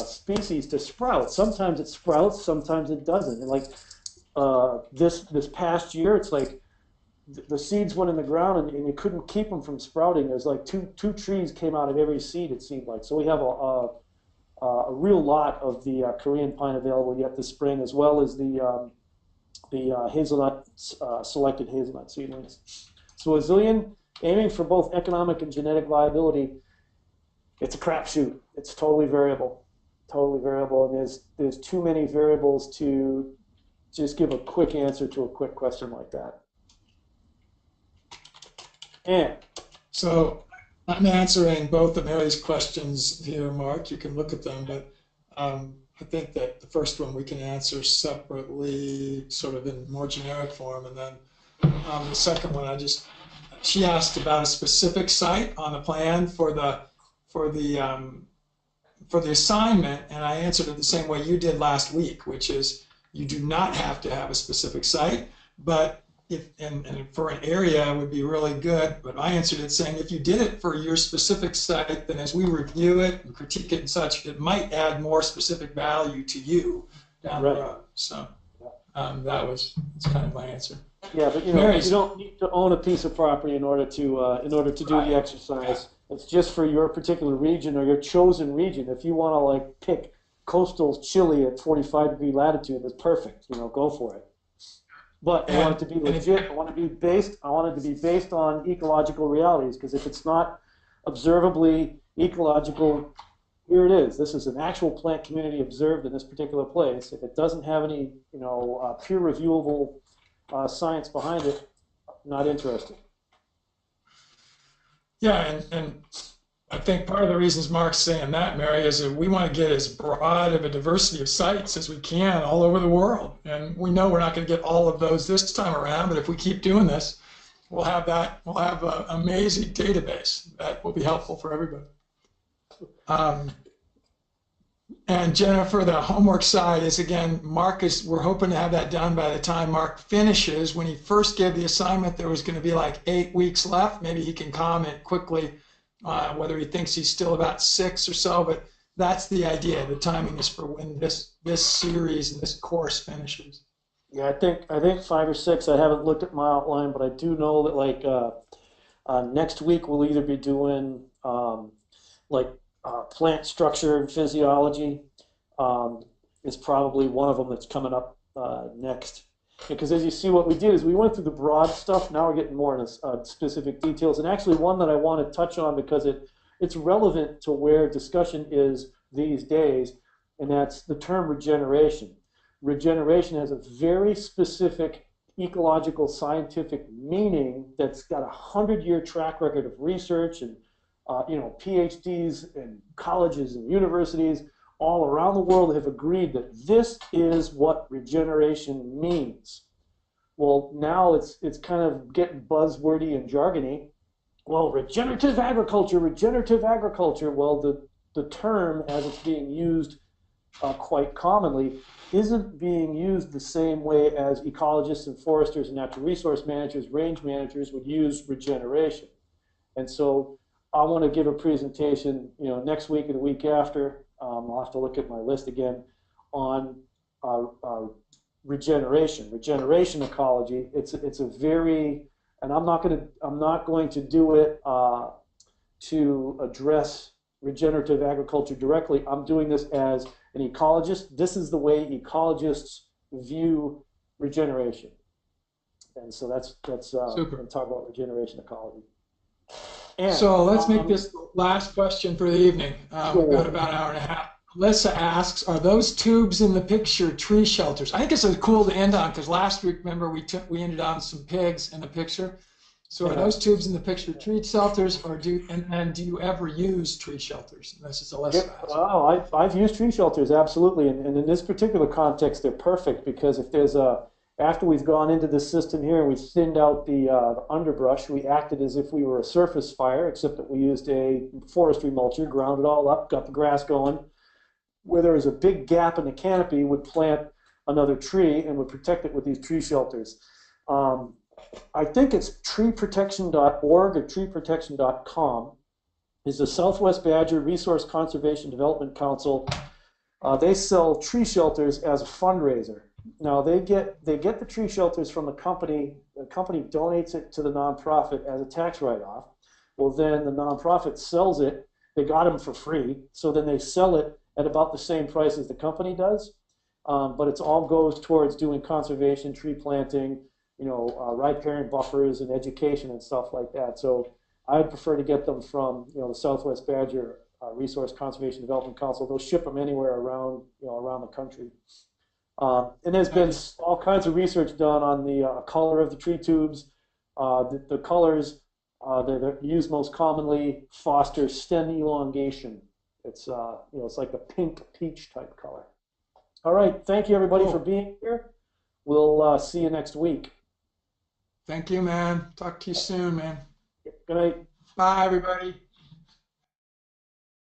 species to sprout. Sometimes it sprouts, sometimes it doesn't. And like this past year, it's like the seeds went in the ground and you couldn't keep them from sprouting. There's like two trees came out of every seed, it seemed like. So we have a real lot of the Korean pine available yet this spring, as well as the hazelnut, selected hazelnut seedlings. So a zillion, aiming for both economic and genetic viability, it's a crapshoot. It's totally variable, and there's too many variables to just give a quick answer to a quick question like that. And so I'm answering both of Mary's questions here, Mark. You can look at them, but I think that the first one we can answer separately, sort of in more generic form, and then the second one, she asked about a specific site on the plan for the assignment, and I answered it the same way you did last week, which is you do not have to have a specific site, but and for an area it would be really good. But I answered it saying if you did it for your specific site, then as we review it and critique it and such, it might add more specific value to you down the road. So that's kind of my answer. Yeah, but you don't need to own a piece of property in order to do the exercise. It's just for your particular region or your chosen region. If you want to like pick coastal Chile at 45-degree latitude, that's perfect. Go for it. But I want it to be legit. I want it to be based on ecological realities, because if it's not observably ecological, here it is. This is an actual plant community observed in this particular place. If it doesn't have any, peer reviewable science behind it, not interested. Yeah, and I think part of the reasons Mark's saying that, Mary, is that we want to get as broad of a diversity of sites as we can all over the world. And we know we're not going to get all of those this time around, but if we keep doing this, we'll have an amazing database that will be helpful for everybody. And Jennifer, the homework side is, again, we're hoping to have that done by the time Mark finishes. When he first gave the assignment, there was going to be like 8 weeks left. Maybe he can comment quickly whether he thinks he's still about 6 or so, but that's the idea. The timing is for when this series and this course finishes. Yeah, I think 5 or 6. I haven't looked at my outline, but I do know that next week we'll either be doing plant structure and physiology is probably one of them that's coming up next. Because as you see, what we did is we went through the broad stuff. Now we're getting more into specific details. And actually one that I want to touch on because it's relevant to where discussion is these days, and that's the term regeneration. Regeneration has a very specific ecological scientific meaning that's got a 100-year track record of research and PhDs in colleges and universities all around the world have agreed that this is what regeneration means. Well, now it's kind of getting buzzwordy and jargony. Well, regenerative agriculture, regenerative agriculture. Well, the term as it's being used quite commonly isn't being used the same way as ecologists and foresters and natural resource managers, range managers would use regeneration. And so I want to give a presentation, next week and the week after. I'll have to look at my list again on regeneration ecology. It's a very, and I'm not going to do it to address regenerative agriculture directly. I'm doing this as an ecologist. This is the way ecologists view regeneration, and so that's we're going to talk about regeneration ecology. And, so let's make this the last question for the evening. We've got about an hour and a half. Alyssa asks, are those tubes in the picture tree shelters? I think it's cool to end on because last week, remember, we ended on some pigs in the picture. So are those tubes in the picture tree shelters, or do you ever use tree shelters? And this is Alyssa. Oh, I've used tree shelters, absolutely. And in this particular context, they're perfect because if there's after we've gone into the system here and we thinned out the underbrush, we acted as if we were a surface fire, except that we used a forestry mulcher, ground it all up, got the grass going. Where there was a big gap in the canopy, would plant another tree and would protect it with these tree shelters. I think it's treeprotection.org or treeprotection.com is the Southwest Badger Resource Conservation Development Council. They sell tree shelters as a fundraiser. Now they get the tree shelters from the company. The company donates it to the nonprofit as a tax write-off. Well, then the nonprofit sells it. They got them for free, so then they sell it at about the same price as the company does. But it all goes towards doing conservation, tree planting, riparian buffers and education and stuff like that. So I'd prefer to get them from the Southwest Badger Resource Conservation Development Council. They'll ship them anywhere around around the country. And there's been all kinds of research done on the color of the tree tubes. The colors that are used most commonly foster stem elongation. It's it's like a pink peach type color. All right, thank you everybody for being here. We'll see you next week. Thank you, man. Talk to you soon, man. Good night. Bye, everybody.